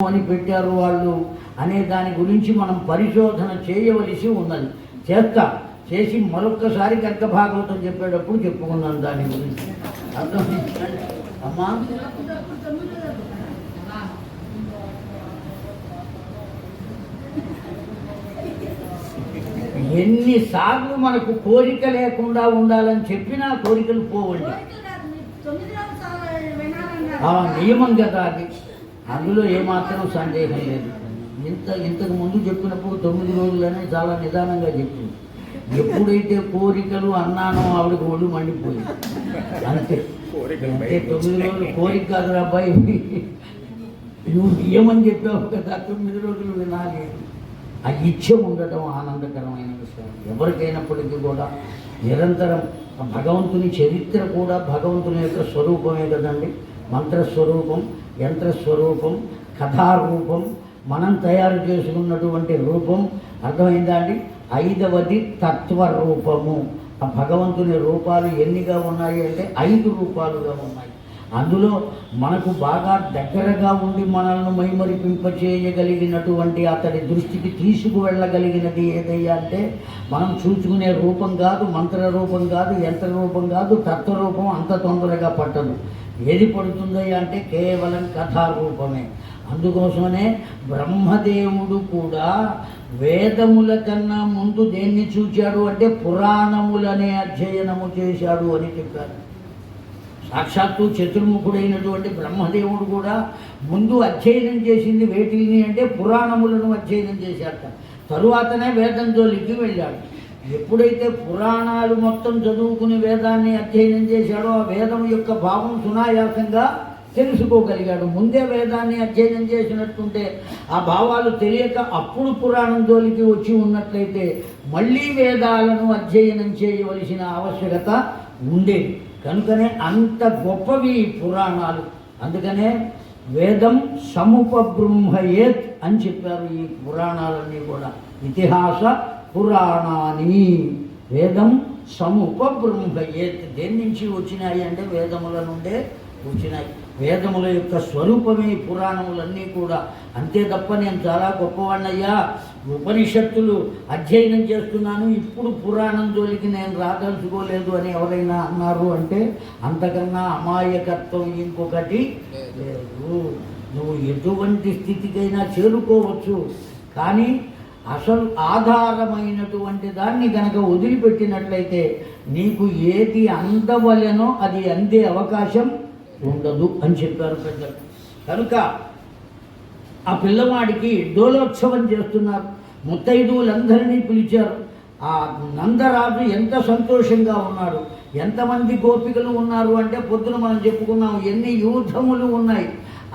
అని పెట్టారు వాళ్ళు అనే దాని గురించి మనం పరిశోధన చేయవలసి ఉన్నది. చేసి మరొక్కసారి గర్గ భాగవతం చెప్పేటప్పుడు చెప్పుకున్నాం దాని గురించి. అర్థమైందండి అమ్మా? ఎన్నిసార్లు మనకు కోరిక లేకుండా ఉండాలని చెప్పినా కోరికలు పోవండి. నియమం కదా అది, అందులో ఏమాత్రం సందేహం లేదు. ఇంతకు ముందు చెప్పినప్పుడు 9 రోజులనే చాలా నిదానంగా చెప్పింది. ఎప్పుడైతే కోరికలు అన్నానో ఆవిడకి ఒళ్ళు మండిపోయింది. అంతే 9 రోజులు కోరిక కాదు అబ్బాయి, నువ్వు నియమం చెప్పావు కదా 9 రోజులు వినాలి. ఆ ఇచ్చ ఉండటం ఆనందకరమైన విషయం. ఎవరికైనప్పటికీ కూడా నిరంతరం భగవంతుని చరిత్ర కూడా భగవంతుని యొక్క స్వరూపమే కదండి. మంత్రస్వరూపం, యంత్రస్వరూపం, కథారూపం, మనం తయారు చేసుకున్నటువంటి రూపం. అర్థమైందా అండి? 5వది తత్వరూపము. ఆ భగవంతుని రూపాలు ఎన్నిగా ఉన్నాయి అంటే 5 రూపాలుగా ఉన్నాయి. అందులో మనకు బాగా దగ్గరగా ఉండి మనల్ని మైమరిపింపచేయగలిగినటువంటి అతడి దృష్టికి తీసుకువెళ్ళగలిగినది ఏదయ్యా అంటే మనం చూసుకునే రూపం కాదు, మంత్ర రూపం కాదు, యంత్ర రూపం కాదు, తత్వరూపం అంత తొందరగా పట్టదు. ఏది పడుతుందయ్యా అంటే కేవలం కథారూపమే. అందుకోసమనే బ్రహ్మదేవుడు కూడా వేదముల కన్నా ముందు దేన్ని చూచాడు అంటే పురాణములనే అధ్యయనము చేశాడు అని చెప్పారు. సాక్షాత్తు చతుర్ముఖుడైనటువంటి బ్రహ్మదేవుడు కూడా ముందు అధ్యయనం చేసింది వేటిని అంటే పురాణములను అధ్యయనం చేశాట. తరువాతనే వేదం జోలికి వెళ్ళాడు. ఎప్పుడైతే పురాణాలు మొత్తం చదువుకుని వేదాన్ని అధ్యయనం చేశాడో ఆ వేదం యొక్క భావం సునాయాసంగా తెలుసుకోగలిగాడు. ముందే వేదాన్ని అధ్యయనం చేసినట్టుంటే ఆ భావాలు తెలియక అప్పుడు పురాణం జోలికి వచ్చి ఉన్నట్లయితే మళ్ళీ వేదాలను అధ్యయనం చేయవలసిన ఆవశ్యకత ఉండేది. కనుకనే అంత గొప్పవి పురాణాలు. అందుకనే వేదం సముపబృంహయేత్ అని చెప్పారు. ఈ పురాణాలన్నీ కూడా ఇతిహాస పురాణాన్ని వేదం సముపబృంహయేత్. దేని నుంచి వచ్చినాయి అంటే వేదముల నుండే వచ్చినాయి. వేదముల యొక్క స్వరూపమే పురాణములన్నీ కూడా. అంతే తప్ప నేను చాలా గొప్పవాణ్ణయ్యా, ఉపనిషత్తులు అధ్యయనం చేస్తున్నాను, ఇప్పుడు పురాణం జోలికి నేను రాదలుచుకోలేదు అని ఎవరైనా అన్నారు అంటే అంతకన్నా అమాయకత్వం ఇంకొకటి లేదు. నువ్వు ఎటువంటి స్థితికైనా చేరుకోవచ్చు, కానీ అసలు ఆధారమైనటువంటి దాన్ని కనుక వదిలిపెట్టినట్లయితే నీకు ఏది అందవలెనో అది అందే అవకాశం ఉండదు అని చెప్పారు పెద్దలు. కనుక ఆ పిల్లవాడికి డోలోత్సవం చేస్తున్నారు. ముత్తైదువులందరినీ పిలిచారు. ఆ నందరాజు ఎంత సంతోషంగా ఉన్నాడు. ఎంతమంది గోపికలు ఉన్నారు అంటే పొద్దున మనం చెప్పుకున్నాం ఎన్ని యూథములు ఉన్నాయి.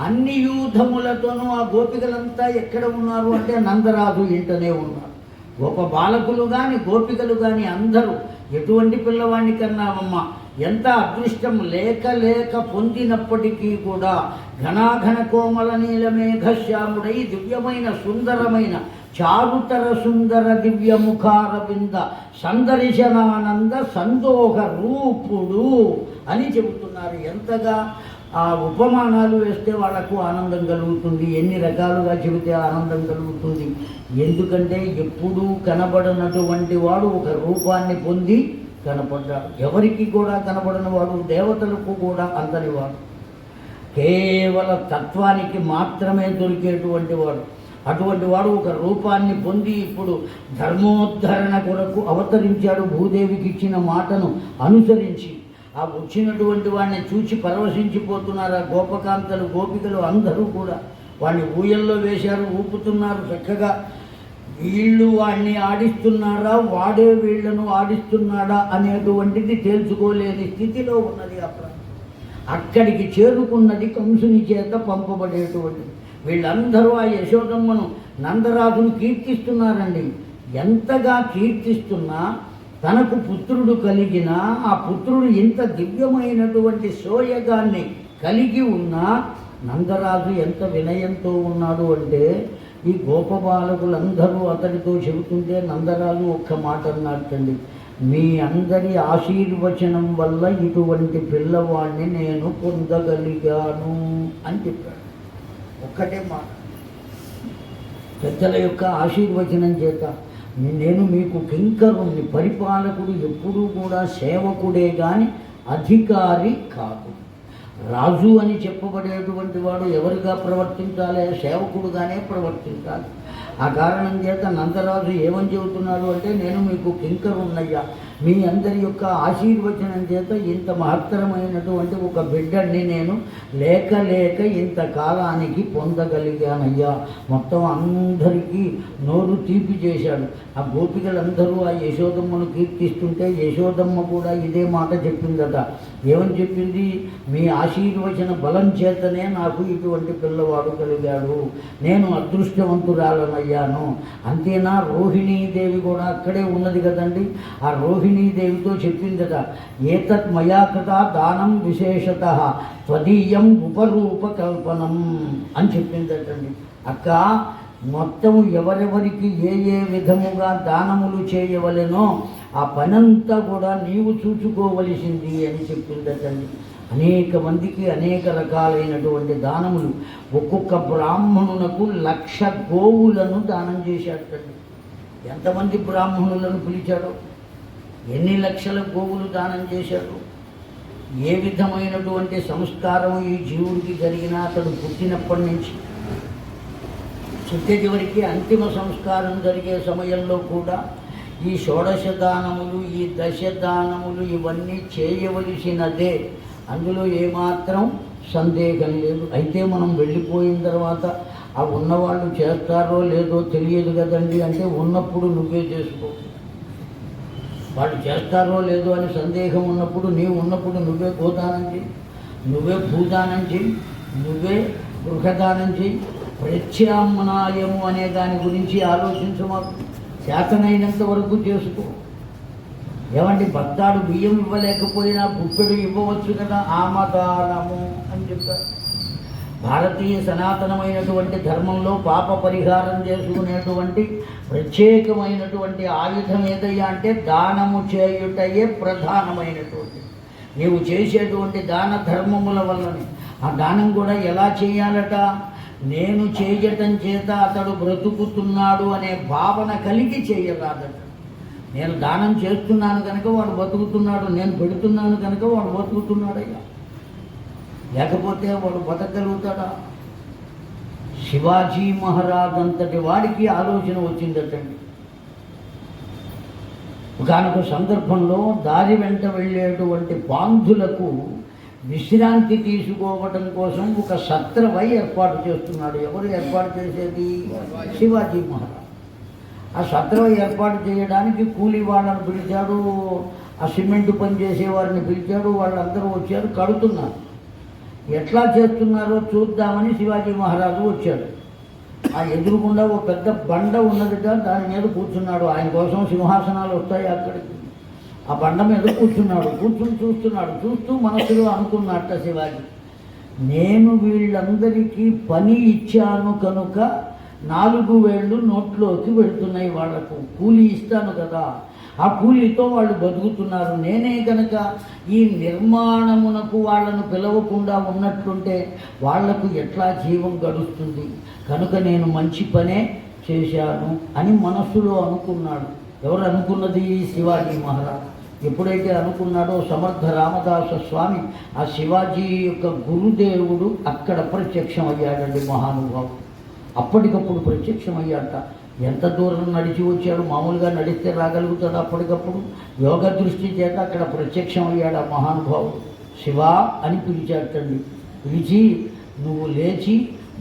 అన్ని యూథములతోనూ ఆ గోపికలంతా ఎక్కడ ఉన్నారు అంటే నందరాజు ఇంటనే ఉన్నారు. గొప్ప బాలకులు కానీ గోపికలు కానీ అందరూ ఎటువంటి పిల్లవాడిని కన్నావమ్మ, ఎంత అదృష్టం లేక పొందినప్పటికీ కూడా ఘనాఘన కోమల నీలమేఘశ్యాముడై దివ్యమైన సుందరమైన చారుతర సుందర దివ్యముఖారవింద సందర్శనానంద సందోహ రూపుడు అని చెబుతున్నారు. ఎంతగా ఆ ఉపమానాలు వేస్తే వాళ్ళకు ఆనందం కలుగుతుంది, ఎన్ని రకాలుగా చెబితే ఆనందం కలుగుతుంది. ఎందుకంటే ఎప్పుడూ కనబడనటువంటి వాడు ఒక రూపాన్ని పొంది కనపడ్డాడు. ఎవరికి కూడా కనబడిన వాడు, దేవతలకు కూడా అందని వాడు, కేవల తత్వానికి మాత్రమే దొరికేటువంటి వాడు. అటువంటి వాడు ఒక రూపాన్ని పొంది ఇప్పుడు ధర్మోద్ధరణ కొరకు అవతరించాడు. భూదేవికి ఇచ్చిన మాటను అనుసరించి ఆ వచ్చినటువంటి వాడిని చూసి పరవశించిపోతున్నారు. ఆ గోపకాంతలు గోపికలు అందరూ కూడా వాడిని ఊయల్లో వేశారు, ఊపుతున్నారు చక్కగా. వీళ్ళు వాడిని ఆడిస్తున్నారా, వాడే వీళ్లను ఆడిస్తున్నాడా అనేటువంటిది తేల్చుకోలేని స్థితిలో ఉన్నది ఆ ప్రాంతం. అక్కడికి చేరుకున్నది కంసుని చేత పంపబడేటువంటిది. వీళ్ళందరూ ఆ యశోదమ్మను నందరాజును కీర్తిస్తున్నారండి. ఎంతగా కీర్తిస్తున్నా తనకు పుత్రుడు కలిగిన ఆ పుత్రుడు ఇంత దివ్యమైనటువంటి సోయగాన్ని కలిగి ఉన్నా నందరాజు ఎంత వినయంతో ఉన్నాడు అంటే ఈ గోపబాలకులందరూ అతడితో చెబుతుంటే నందరాజు ఒక్క మాట అన్నాడండి, మీ అందరి ఆశీర్వచనం వల్ల ఇటువంటి పిల్లవాడిని నేను పొందగలిగాను అని చెప్పాడు. ఒక్కటే మాట. పెద్దల యొక్క ఆశీర్వచనం చేత నేను మీకు కింకరుణ్ణి, పరిపాలకుడు ఎప్పుడూ కూడా సేవకుడే కానీ అధికారి కాదు. రాజు అని చెప్పబడేటువంటి వాడు ఎవరిగా ప్రవర్తించాలి? సేవకుడుగానే ప్రవర్తించాలి. ఆ కారణం చేత నందరాజు ఏమని చెబుతున్నాడు అంటే, నేను మీకు కింకరున్నయ్యా, మీ అందరి యొక్క ఆశీర్వచనం చేత ఇంత మహత్తరమైనటువంటి ఒక బిడ్డని నేను లేక లేక ఇంత కాలానికి పొందగలిగానయ్యా. మొత్తం అందరికీ నోరు తీపి చేశాడు. ఆ గోపికలందరూ ఆ యశోదమ్మను కీర్తిస్తుంటే యశోదమ్మ కూడా ఇదే మాట చెప్పిందట. ఏమని చెప్పింది? మీ ఆశీర్వచన బలం చేతనే నాకు ఇటువంటి పిల్లవాడు కలిగాడు, నేను అదృష్టవంతురాలనయ్యాను. అంతేనా, రోహిణీదేవి కూడా అక్కడే ఉన్నది కదండి. ఆ రోహిణీదేవితో చెప్పిందట, ఏతత్ మయా కృత దానం విశేషత త్వదీయం ఉపరూపకల్పనం అని చెప్పిందటండి. అక్క, మొత్తం ఎవరెవరికి ఏ ఏ విధముగా దానములు చేయవలెనో ఆ పనంతా కూడా నీవు చూసుకోవలసింది అని చెప్పిందటండి. అనేక మందికి అనేక రకాలైనటువంటి దానములు. ఒక్కొక్క బ్రాహ్మణునకు 1,00,000 గోవులను దానం చేశాడటండి. ఎంతమంది బ్రాహ్మణులను పిలిచాడో, ఎన్ని లక్షల గోవులు దానం చేశాడు. ఏ విధమైనటువంటి సంస్కారం ఈ జీవుడికి జరిగినా అతడు పుట్టినప్పటి నుంచి చివరికి అంతిమ సంస్కారం జరిగే సమయంలో కూడా ఈ షోడశ దానములు, ఈ దశ దానములు ఇవన్నీ చేయవలసినదే. అందులో ఏమాత్రం సందేహం లేదు. అయితే మనం వెళ్ళిపోయిన తర్వాత ఆ ఉన్నవాళ్ళు చేస్తారో లేదో తెలియదు కదండి. అంటే ఉన్నప్పుడు నువ్వే చేసుకో. వాళ్ళు చేస్తారో లేదో అని సందేహం ఉన్నప్పుడు, నీవు ఉన్నప్పుడు నువ్వే గోదానం చేయి, నువ్వే భూదానం చేయి, నువ్వే గృహదానం చేయి. ప్రత్యామ్నాయము అనే దాని గురించి ఆలోచించమాకు. చేతనైనంత వరకు చేసుకో. ఏమంటే భక్తాడు బియ్యం ఇవ్వలేకపోయినా గుప్పెడు ఇవ్వవచ్చు కదా, ఆమదానము అని చెప్తారు. భారతీయ సనాతనమైనటువంటి ధర్మంలో పాప పరిహారం చేసుకునేటువంటి ప్రత్యేకమైనటువంటి ఆయుధం ఏదయ్యా అంటే దానము చేయుటయే ప్రధానమైనటువంటి. నీవు చేసేటువంటి దాన ధర్మముల వల్లనే. ఆ దానం కూడా ఎలా చేయాలట? నేను చేయటం చేత అతడు బ్రతుకుతున్నాడు అనే భావన కలిగి చేయరాదట. నేను దానం చేస్తున్నాను కనుక వాడు బతుకుతున్నాడు, నేను పెడుతున్నాను కనుక వాడు బతుకుతున్నాడయ్యా, లేకపోతే వాడు బతకగలుగుతాడా? శివాజీ మహారాజ్ అంతటి వాడికి ఆలోచన వచ్చిందటండి. ఒకనొక సందర్భంలో దారి వెంట వెళ్ళేటువంటి పాంధులకు విశ్రాంతి తీసుకోవడం కోసం ఒక సత్రవై ఏర్పాటు చేస్తున్నాడు. ఎవరు ఏర్పాటు చేసేది? శివాజీ మహారాజ్. ఆ సత్రవై ఏర్పాటు చేయడానికి కూలీ వాళ్ళని పిలిచాడు, ఆ సిమెంట్ పని చేసేవారిని పిలిచాడు. వాళ్ళందరూ వచ్చారు, కడుతున్నారు. ఎట్లా చేస్తున్నారో చూద్దామని శివాజీ మహారాజు వచ్చాడు. ఆ ఎదురుగుండా ఒక పెద్ద బండ ఉన్నదిగా, దాని మీద కూర్చున్నాడు. ఆయన కోసం సింహాసనాలు వస్తాయి అక్కడికి. ఆ బండ మీద కూర్చున్నాడు. కూర్చుని చూస్తున్నాడు. చూస్తూ మనసులో అనుకున్నట్ట శివాజీ, నేను వీళ్ళందరికీ పని ఇచ్చాను కనుక 4 వేళ్ళు నోట్లోకి పెడుతున్నాయి. వాళ్లకు కూలీ ఇస్తాను కదా, ఆ కూలీతో వాళ్ళు బతుకుతున్నారు. నేనే కనుక ఈ నిర్మాణమునకు వాళ్ళను పిలవకుండా ఉన్నట్లుంటే వాళ్లకు ఎట్లా జీవం గడుస్తుంది? కనుక నేను మంచి పనే చేశాను అని మనస్సులో అనుకున్నాడు. ఎవరు అనుకున్నది? శివాజీ మహారాజ్. ఎప్పుడైతే అనుకున్నాడో సమర్థ రామదాస స్వామి, ఆ శివాజీ యొక్క గురుదేవుడు అక్కడ ప్రత్యక్షమయ్యాడండి. మహానుభావుడు అప్పటికప్పుడు ప్రత్యక్షమయ్యాట. ఎంత దూరం నడిచి వచ్చాడు? మామూలుగా నడిస్తే రాగలుగుతాడు. అప్పటికప్పుడు యోగ దృష్టి చేత అక్కడ ప్రత్యక్షమయ్యాడు ఆ మహానుభావుడు. శివా అని పిలిచాటండి. పిలిచి, నువ్వు లేచి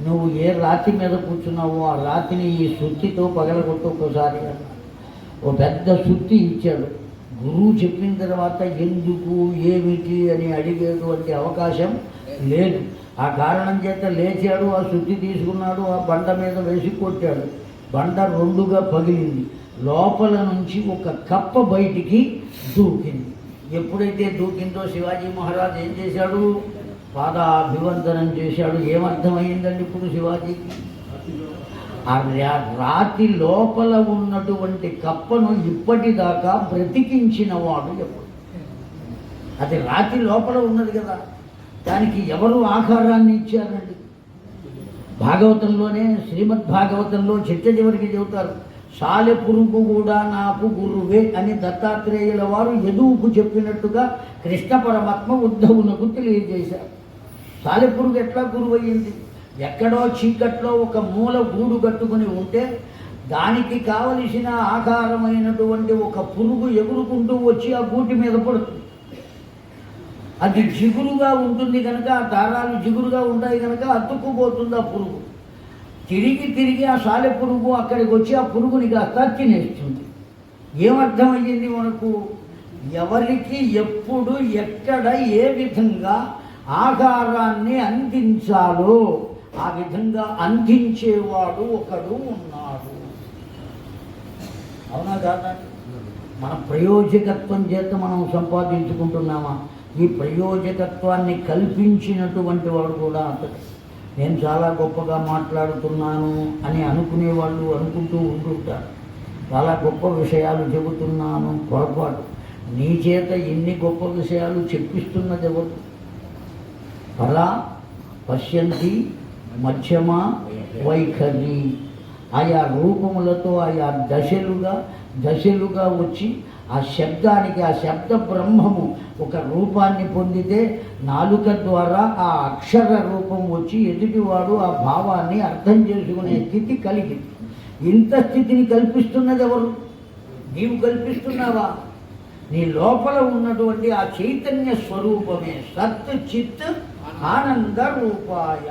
నువ్వు ఏ రాతి మీద కూర్చున్నావో ఆ రాతిని ఈ సుత్తితో పగలగొట్టు ఒక్కసారి. ఓ పెద్ద సుత్తి ఇచ్చాడు. గురువు చెప్పిన తర్వాత ఎందుకు ఏమిటి అని అడిగేటువంటి అవకాశం లేదు. ఆ కారణం చేత లేచాడు, ఆ సుత్తి తీసుకున్నాడు, ఆ బండ మీద వేసి కొట్టాడు. బండ 2గా పగిలింది. లోపల నుంచి ఒక కప్ప బయటికి దూకింది. ఎప్పుడైతే దూకిందో శివాజీ మహారాజ్ ఏం చేశాడు? పాదాభివందనం చేశాడు. ఏమర్థమైందండి ఇప్పుడు శివాజీకి? ఆ రాతి లోపల ఉన్నటువంటి కప్పను ఇప్పటిదాకా బ్రతికించిన వాడు ఎప్పుడు? అది రాతి లోపల ఉన్నది కదా, దానికి ఎవరు ఆహారాన్ని ఇచ్చారండి? భాగవతంలోనే శ్రీమద్ భాగవతంలో చిట్ట చివరికి చెబుతారు, సాలెపురుగు కూడా నాకు గురువే అని దత్తాత్రేయుల వారు యదువుకు చెప్పినట్టుగా కృష్ణ పరమాత్మ ఉద్ధవునకు తెలియజేశారు. సాలెపురుగు ఎట్లా గురువు అయ్యింది? ఎక్కడో చీకట్లో ఒక మూల గూడు కట్టుకుని ఉంటే దానికి కావలసిన ఆకారమైనటువంటి ఒక పురుగు ఎగురుకుంటూ వచ్చి ఆ గూటి మీద పడుతుంది. అది జిగురుగా ఉంటుంది కనుక, ఆ దారాలు జిగురుగా ఉంటాయి కనుక అతుక్కుపోతుంది ఆ పురుగు. తిరిగి ఆ సాలెపురుగు అక్కడికి వచ్చి ఆ పురుగుని కాస్త తినేస్తుంది. ఏమర్థమయ్యింది మనకు? ఎవరికి ఎప్పుడు ఎక్కడ ఏ విధంగా ఆహారాన్ని అందించాలో ఆ విధంగా అందించేవాడు ఒకడు ఉన్నాడు. అవునా కాదా? మన ప్రయోజకత్వం చేత మనం సంపాదించుకుంటున్నామా? ఈ ప్రయోజకత్వాన్ని కల్పించినటువంటి వాడు కూడా అతడు. నేను చాలా గొప్పగా మాట్లాడుతున్నాను అని అనుకునేవాళ్ళు అనుకుంటూ ఉంటుంటారు. చాలా గొప్ప విషయాలు చెబుతున్నాను, పొరపాటు. నీ చేత ఎన్ని గొప్ప విషయాలు చెప్పిస్తున్నది ఎవరు? పరా పశ్యంతి మధ్యమ వైఖరి, ఆయా రూపములతో ఆయా దశలుగా వచ్చి ఆ శబ్దానికి, ఆ శబ్ద బ్రహ్మము ఒక రూపాన్ని పొందితే నాలుక ద్వారా ఆ అక్షర రూపం వచ్చి ఎదుటివాడు ఆ భావాన్ని అర్థం చేసుకునే స్థితి కలిగింది. ఇంత స్థితిని కల్పిస్తున్నది ఎవరు? నీవు కల్పిస్తున్నావా? నీ లోపల ఉన్నటువంటి ఆ చైతన్య స్వరూపమే సత్ చిత్ ఆనంద రూపాయ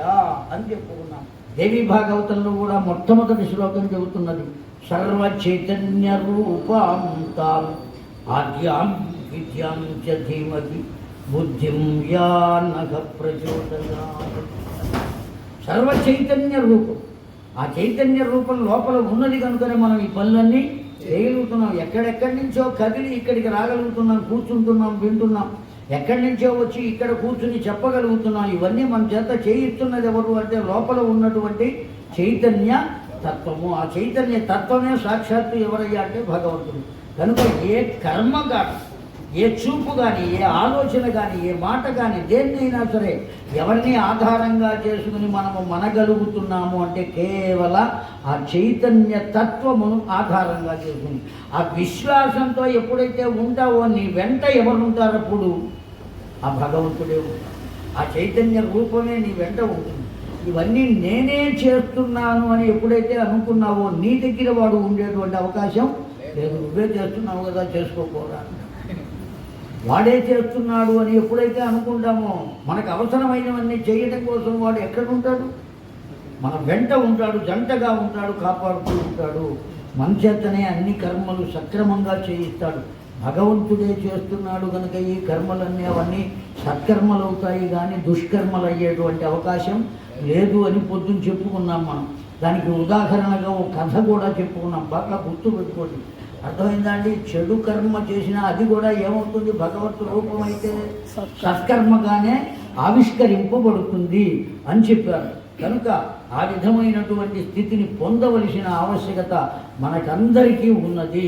అని చెప్పుకున్నాం. దేవి భాగవతంలో కూడా మొట్టమొదటి శ్లోకం చెబుతున్నది, సర్వ చైతన్య రూపాం తాం ఆద్యాం విద్యాం చ ధీమహి బుద్ధిం యా నః ప్రచోదయాత్. సర్వ చైతన్య రూపం, ఆ చైతన్య రూపం లోపల ఉన్నది కనుకనే మనం ఈ పనులన్నీ చేయగలుగుతున్నాం. ఎక్కడెక్కడి నుంచో కదిలి ఇక్కడికి రాగలుగుతున్నాం, కూర్చుంటున్నాం, వింటున్నాం. ఎక్కడి నుంచో వచ్చి ఇక్కడ కూర్చుని చెప్పగలుగుతున్నాం. ఇవన్నీ మన చేత చేయిస్తున్నది ఎవరు అంటే లోపల ఉన్నటువంటి చైతన్య తత్వము. ఆ చైతన్య తత్వమే సాక్షాత్తు ఎవరయ్యా అంటే భగవంతుడు. కనుక ఏ కర్మ కానీ, ఏ చూపు కానీ, ఏ ఆలోచన కానీ, ఏ మాట కానీ, దేన్నైనా సరే ఎవరిని ఆధారంగా చేసుకుని మనము మనగలుగుతున్నాము అంటే కేవల ఆ చైతన్య తత్వమును ఆధారంగా చేసుకుని, ఆ విశ్వాసంతో ఎప్పుడైతే ఉంటావో నీ వెంట ఎవరుంటారు? అప్పుడు ఆ భగవంతుడే ఉంటాడు. ఆ చైతన్య రూపమే నీ వెంట ఉంటుంది. ఇవన్నీ నేనే చేస్తున్నాను అని ఎప్పుడైతే అనుకున్నావో నీ దగ్గర వాడు ఉండేటువంటి అవకాశం లేదు. నువ్వే చేస్తున్నావు కదా, చేసుకోపోరా. వాడే చేస్తున్నాడు అని ఎప్పుడైతే అనుకుంటామో మనకు అవసరమైనవన్నీ చేయడం కోసం వాడు ఎక్కడుంటాడు? మన వెంట ఉంటాడు, జంటగా ఉంటాడు, కాపాడుతూ ఉంటాడు. మన చేతనే అన్ని కర్మలు సక్రమంగా చేయిస్తాడు. భగవంతుడే చేస్తున్నాడు కనుక ఈ కర్మలన్నీ అవన్నీ సత్కర్మలు అవుతాయి కానీ దుష్కర్మలు అయ్యేటువంటి అవకాశం లేదు అని పొద్దున్న చెప్పుకున్నాం మనం. దానికి ఉదాహరణగా ఒక కథ కూడా చెప్పుకున్నాం. బాగా గుర్తుపెట్టుకోండి. అర్థమైందా అండి? చెడు కర్మ చేసినా అది కూడా ఏమవుతుంది? భగవత్ రూపమైతే సత్కర్మగానే ఆవిష్కరింపబడుతుంది అని చెప్పారు. కనుక ఆ విధమైనటువంటి స్థితిని పొందవలసిన ఆవశ్యకత మనకందరికీ ఉన్నది.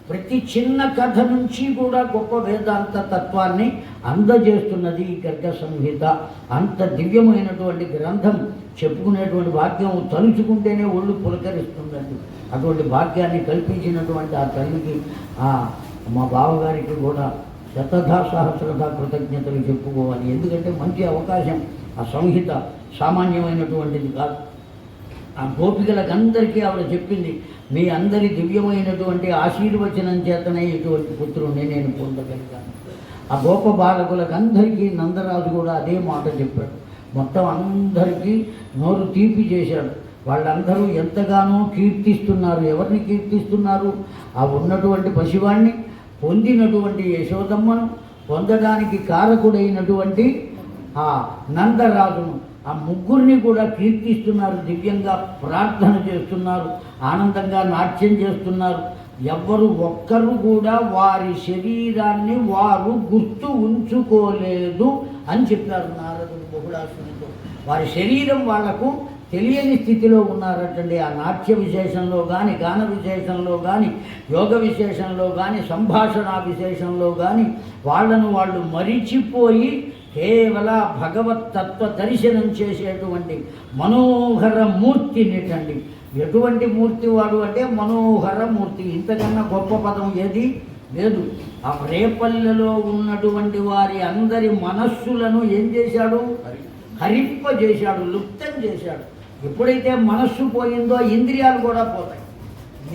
ప్రతి చిన్న కథ నుంచి కూడా గొప్ప వేదాంత తత్వాన్ని అందజేస్తున్నది ఈ గర్గ సంహిత. అంత దివ్యమైనటువంటి గ్రంథం చెప్పుకునేటువంటి భాగ్యం తలుచుకుంటేనే ఒళ్ళు పులకరిస్తుందండి. అటువంటి భాగ్యాన్ని కల్పించినటువంటి ఆ తల్లికి, మా బావగారికి కూడా శతధా సహస్రధా కృతజ్ఞతలు చెప్పుకోవాలి. ఎందుకంటే మంచి అవకాశం. ఆ సంహిత సామాన్యమైనటువంటిది కాదు. ఆ గోపికలకందరికీ ఆవిడ చెప్పింది, మీ అందరి దివ్యమైనటువంటి ఆశీర్వచనం చేతనే ఇటువంటి పుత్రుణ్ణి నేను పొందగలిగాను. ఆ గోప బాలకులకందరికీ నందరాజు కూడా అదే మాట చెప్పాడు. మొత్తం అందరికీ నోరు తీపి చేశాడు. వాళ్ళందరూ ఎంతగానో కీర్తిస్తున్నారు. ఎవరిని కీర్తిస్తున్నారు? ఆ ఉన్నటువంటి పసివాణ్ణి, పొందినటువంటి యశోదమ్మను, పొందడానికి కారకుడైనటువంటి ఆ నందరాజును, ఆ ముగ్గురిని కూడా కీర్తిస్తున్నారు. దివ్యంగా ప్రార్థన చేస్తున్నారు, ఆనందంగా నాట్యం చేస్తున్నారు. ఎవ్వరు ఒక్కరు కూడా వారి శరీరాన్ని వారు గుర్తు ఉంచుకోలేదు అని చెప్పారు నారదుడు బహుళాసునితో. వారి శరీరం వాళ్లకు తెలియని స్థితిలో ఉన్నారటండి. ఆ నాట్య విశేషంలో కానీ, గాన విశేషంలో కానీ, యోగ విశేషంలో కానీ, సంభాషణ విశేషంలో కానీ వాళ్ళను వాళ్ళు మరిచిపోయి కేవల భగవత్ తత్వ దర్శనం చేసేటువంటి మనోహర మూర్తినిటండి. ఎటువంటి మూర్తి వాడు అంటే మనోహర మూర్తి. ఇంతకన్నా గొప్ప పదం ఏది లేదు. ఆ రేపల్లెలో ఉన్నటువంటి వారి అందరి మనస్సులను ఏం చేశాడు? హరింపజేశాడు, లుప్తం చేశాడు. ఎప్పుడైతే మనస్సు పోయిందో ఇంద్రియాలు కూడా పోతాయి.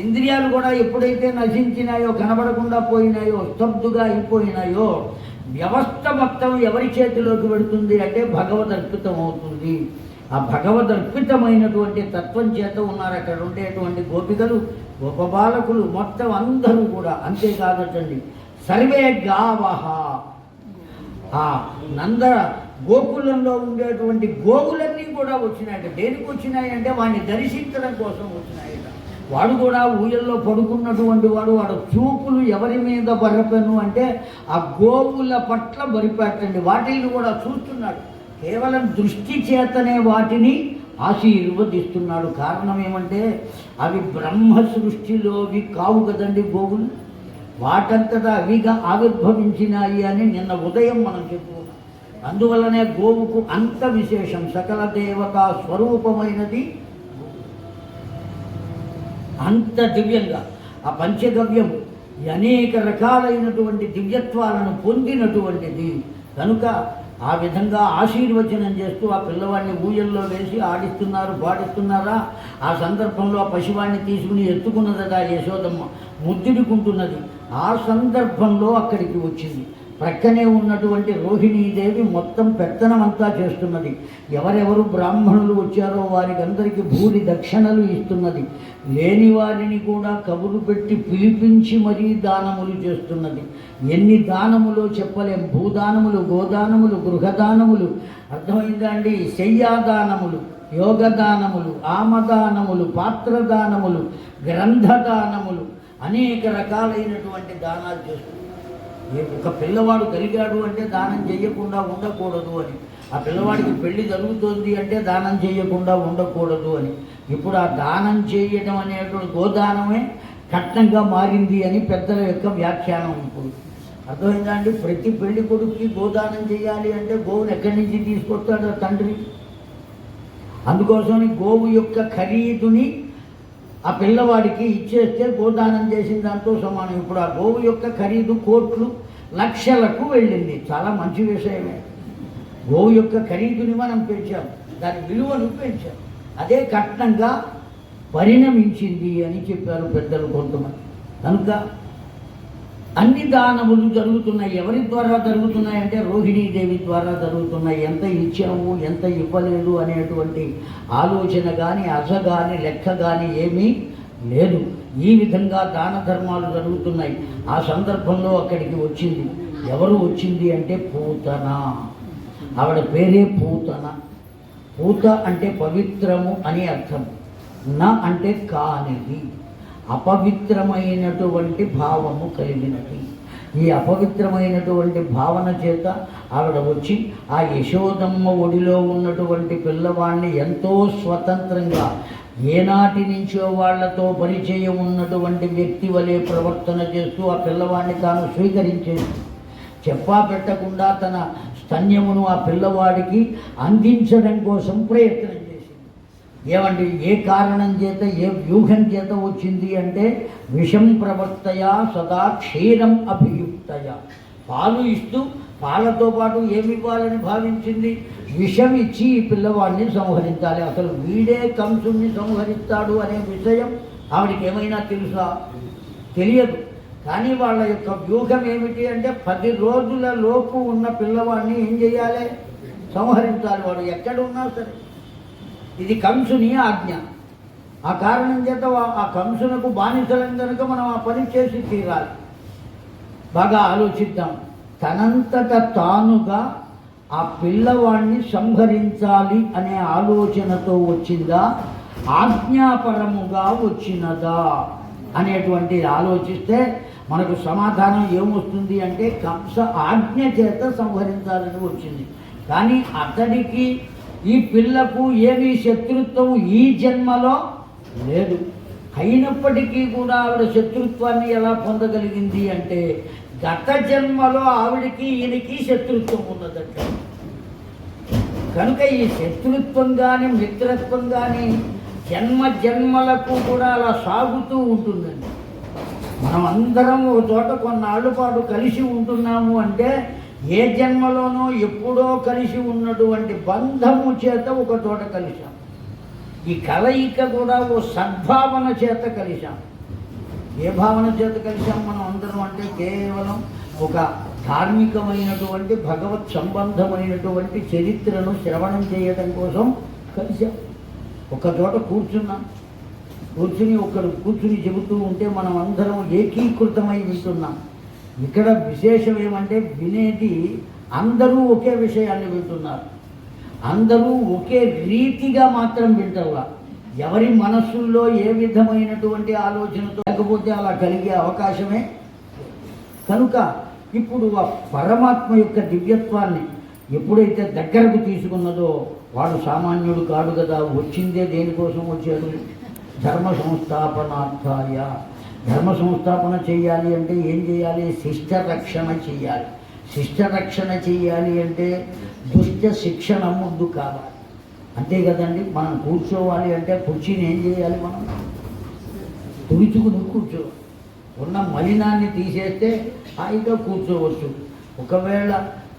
ఇంద్రియాలు కూడా ఎప్పుడైతే నశించినాయో, కనబడకుండా పోయినాయో, స్తబ్దుగా అయిపోయినాయో, వ్యవస్థ మొత్తం ఎవరి చేతిలోకి పెడుతుంది అంటే భగవదర్పితం అవుతుంది. ఆ భగవదర్పితమైనటువంటి తత్వం చేత ఉన్నారు అక్కడ ఉండేటువంటి గోపికలు, గోపబాలకులు, మొత్తం అందరూ కూడా. అంతేకాదటండి, సర్వే గావహ, ఆ నంద గోకులంలో ఉండేటువంటి గోవులన్నీ కూడా వచ్చినాయట. దేనికి వచ్చినాయంటే వాడిని దర్శించడం కోసం వచ్చినాయట. వాడు కూడా ఊయల్లో పడుకున్నటువంటి వాడు చూపులు ఎవరి మీద బరిపెను అంటే ఆ గోవుల పట్ల బరిపెట్టండి. వాటిని కూడా చూస్తున్నాడు. కేవలం దృష్టి చేతనే వాటిని ఆశీర్వదిస్తున్నాడు. కారణం ఏమంటే అవి బ్రహ్మ సృష్టిలోవి కావు కదండి గోవులు. వాటంతటా అవిగా ఆవిర్భవించినాయి అని నిన్న ఉదయం మనం చెప్పుకున్నాం. అందువల్లనే గోవుకు అంత విశేషం. సకల దేవతా స్వరూపమైనది, అంత దివ్యంగా ఆ పంచగవ్యం అనేక రకాలైనటువంటి దివ్యత్వాలను పొందినటువంటిది కనుక ఆ విధంగా ఆశీర్వచనం చేస్తూ ఆ పిల్లవాడిని ఊయల్లో వేసి ఆడిస్తున్నారు, పాడిస్తున్నారా. ఆ సందర్భంలో ఆ పశువాడిని తీసుకుని ఎత్తుకున్నదట యశోదమ్మ, ముద్దుడుకుంటున్నది. ఆ సందర్భంలో అక్కడికి వచ్చింది. ప్రక్కనే ఉన్నటువంటి రోహిణీదేవి మొత్తం పెత్తనమంతా చేస్తున్నది. ఎవరెవరు బ్రాహ్మణులు వచ్చారో వారికి అందరికీ భూరి దక్షిణలు ఇస్తున్నది. లేని వారిని కూడా కబురు పెట్టి పిలిపించి మరీ దానములు చేస్తున్నది. ఎన్ని దానములో చెప్పలేం. భూదానములు, గోదానములు, గృహదానములు, అర్థమైందా అండి, శయ్యాదానములు, యోగదానములు, ఆమదానములు, పాత్రదానములు, గ్రంథదానములు, అనేక రకాలైనటువంటి దానాలు చేస్తున్నారు. ఒక పిల్లవాడు కలిగాడు అంటే దానం చేయకుండా ఉండకూడదు అని. ఆ పిల్లవాడికి పెళ్లి జరుగుతోంది అంటే దానం చేయకుండా ఉండకూడదు అని. ఇప్పుడు ఆ దానం చేయడం అనేటువంటి గోదానమే కట్నంగా మారింది అని పెద్దల యొక్క వ్యాఖ్యానం. ఇప్పుడు అర్థమైందా అండి, ప్రతి పెళ్లి కొడుకుకి గోదానం చేయాలి అంటే గోవును ఎక్కడి నుంచి తీసుకొస్తాడు తండ్రి. అందుకోసమని గోవు యొక్క ఖరీదుని ఆ పిల్లవాడికి ఇచ్చేస్తే గోదానం చేసిన దాంతో సమానం. ఇప్పుడు ఆ గోవు యొక్క ఖరీదు కోట్లు, లక్షలకు వెళ్ళింది. చాలా మంచి విషయమే. గోవు యొక్క ఖరీదుని మనం పెంచాం, దాని విలువను పెంచాం. అదే కట్నంగా పరిణమించింది అని చెప్పారు పెద్దలు కొంతమంది. కనుక అన్ని దానములు జరుగుతున్నాయి. ఎవరి ద్వారా జరుగుతున్నాయంటే రోహిణీదేవి ద్వారా జరుగుతున్నాయి. ఎంత ఇచ్చాము, ఎంత ఇవ్వలేదు అనేటువంటి ఆలోచన కానీ, అస కానీ, లెక్క కానీ ఏమీ లేదు. ఈ విధంగా దాన ధర్మాలు జరుగుతున్నాయి. ఆ సందర్భంలో అక్కడికి వచ్చింది. ఎవరు వచ్చింది అంటే పూతన. ఆవిడ పేరే పూతన. పూత అంటే పవిత్రము అని అర్థం. నా అంటే కానిది, అపవిత్రమైనటువంటి భావము కలిగినది. ఈ అపవిత్రమైనటువంటి భావన చేత ఆవిడ వచ్చి ఆ యశోదమ్మ ఒడిలో ఉన్నటువంటి పిల్లవాడిని ఎంతో స్వతంత్రంగా, ఏనాటి నుంచో వాళ్లతో పరిచయం ఉన్నటువంటి వ్యక్తి వలె ప్రవర్తన చేస్తూ ఆ పిల్లవాడిని తాను స్వీకరించేది. చెప్పా పెట్టకుండా తన స్తన్యమును ఆ పిల్లవాడికి అందించడం కోసం ప్రయత్నం చేసింది. ఏమండి, ఏ కారణం చేత, ఏ వ్యూహం చేత వచ్చింది అంటే విషం ప్రవర్తయ సదా క్షీరం అభియుక్తయ. పాలు ఇస్తూ పాలతో పాటు ఏమి ఇవ్వాలని భావించింది? విషం ఇచ్చి ఈ పిల్లవాడిని సంహరించాలి. అసలు వీడే కంసుని సంహరిస్తాడు అనే విషయం ఆవిడికి ఏమైనా తెలుసా? తెలియదు. కానీ వాళ్ళ యొక్క వ్యూహం ఏమిటి అంటే 10 రోజుల లోపు ఉన్న పిల్లవాడిని ఏం చేయాలి? సంహరించాలి. వాడు ఎక్కడున్నా సరే. ఇది కంసుని ఆజ్ఞ. ఆ కారణం చేత ఆ కంసునకు బానిసలం కనుక మనం ఆ పని చేసి తీరాలి. బాగా ఆలోచిద్దాం. తనంతట తానుగా ఆ పిల్లవాడిని సంహరించాలి అనే ఆలోచనతో వచ్చిందా, ఆజ్ఞాపరముగా వచ్చినదా అనేటువంటి ఆలోచిస్తే మనకు సమాధానం ఏమొస్తుంది అంటే కంస ఆజ్ఞ చేత సంహరించాలని వచ్చింది. కానీ అతడికి ఈ పిల్లకు ఏమీ శత్రుత్వం ఈ జన్మలో లేదు. అయినప్పటికీ కూడా ఆవిడ శత్రుత్వాన్ని ఎలా పొందగలిగింది అంటే గత జన్మలో ఆవిడికి ఈయనకి శత్రుత్వం ఉన్నదంట. కనుక ఈ శత్రుత్వం కానీ మిత్రత్వం కానీ జన్మ జన్మలకు కూడా అలా సాగుతూ ఉంటుందండి. మనం అందరం ఒక చోట కొన్నాళ్ళ పాటు కలిసి ఉంటున్నాము అంటే ఏ జన్మలోనో ఎప్పుడో కలిసి ఉన్నటువంటి బంధము చేత ఒక చోట కలిశాం. ఈ కలయిక కూడా ఓ సద్భావన చేత కలిశాం. ఏ భావన చేత కలిశాం మనం అందరం అంటే కేవలం ఒక ధార్మికమైనటువంటి భగవత్ సంబంధమైనటువంటి చరిత్రను శ్రవణం చేయడం కోసం కలిశాం. ఒక చోట కూర్చుని చెబుతూ ఉంటే మనం అందరం ఏకీకృతమై వింటున్నాం. ఇక్కడ విశేషం ఏమంటే వినేది అందరూ ఒకే విషయాన్ని వింటున్నారు. అందరూ ఒకే రీతిగా మాత్రం వింటారు. ఎవరి మనస్సుల్లో ఏ విధమైనటువంటి ఆలోచనతో లేకపోతే అలా కలిగే అవకాశమే. కనుక ఇప్పుడు ఆ పరమాత్మ యొక్క దివ్యత్వాన్ని ఎప్పుడైతే దగ్గరకు తీసుకున్నదో వాడు సామాన్యుడు కాడు కదా. వచ్చిందే దేనికోసం వచ్చాడు? ధర్మ సంస్థాపనార్థాయ. ధర్మ సంస్థాపన చేయాలి అంటే ఏం చేయాలి? శిష్ట రక్షణ చేయాలి. శిష్ట రక్షణ చేయాలి అంటే దుష్ట శిక్షణ ముందు కావాలి. అంతే కదండి. మనం కూర్చోవాలి అంటే కుర్చీని ఏం చేయాలి? మనం తుడుచుకుని కూర్చోవాలి. ఉన్న మలినాన్ని తీసేస్తే హాయిగా కూర్చోవచ్చు. ఒకవేళ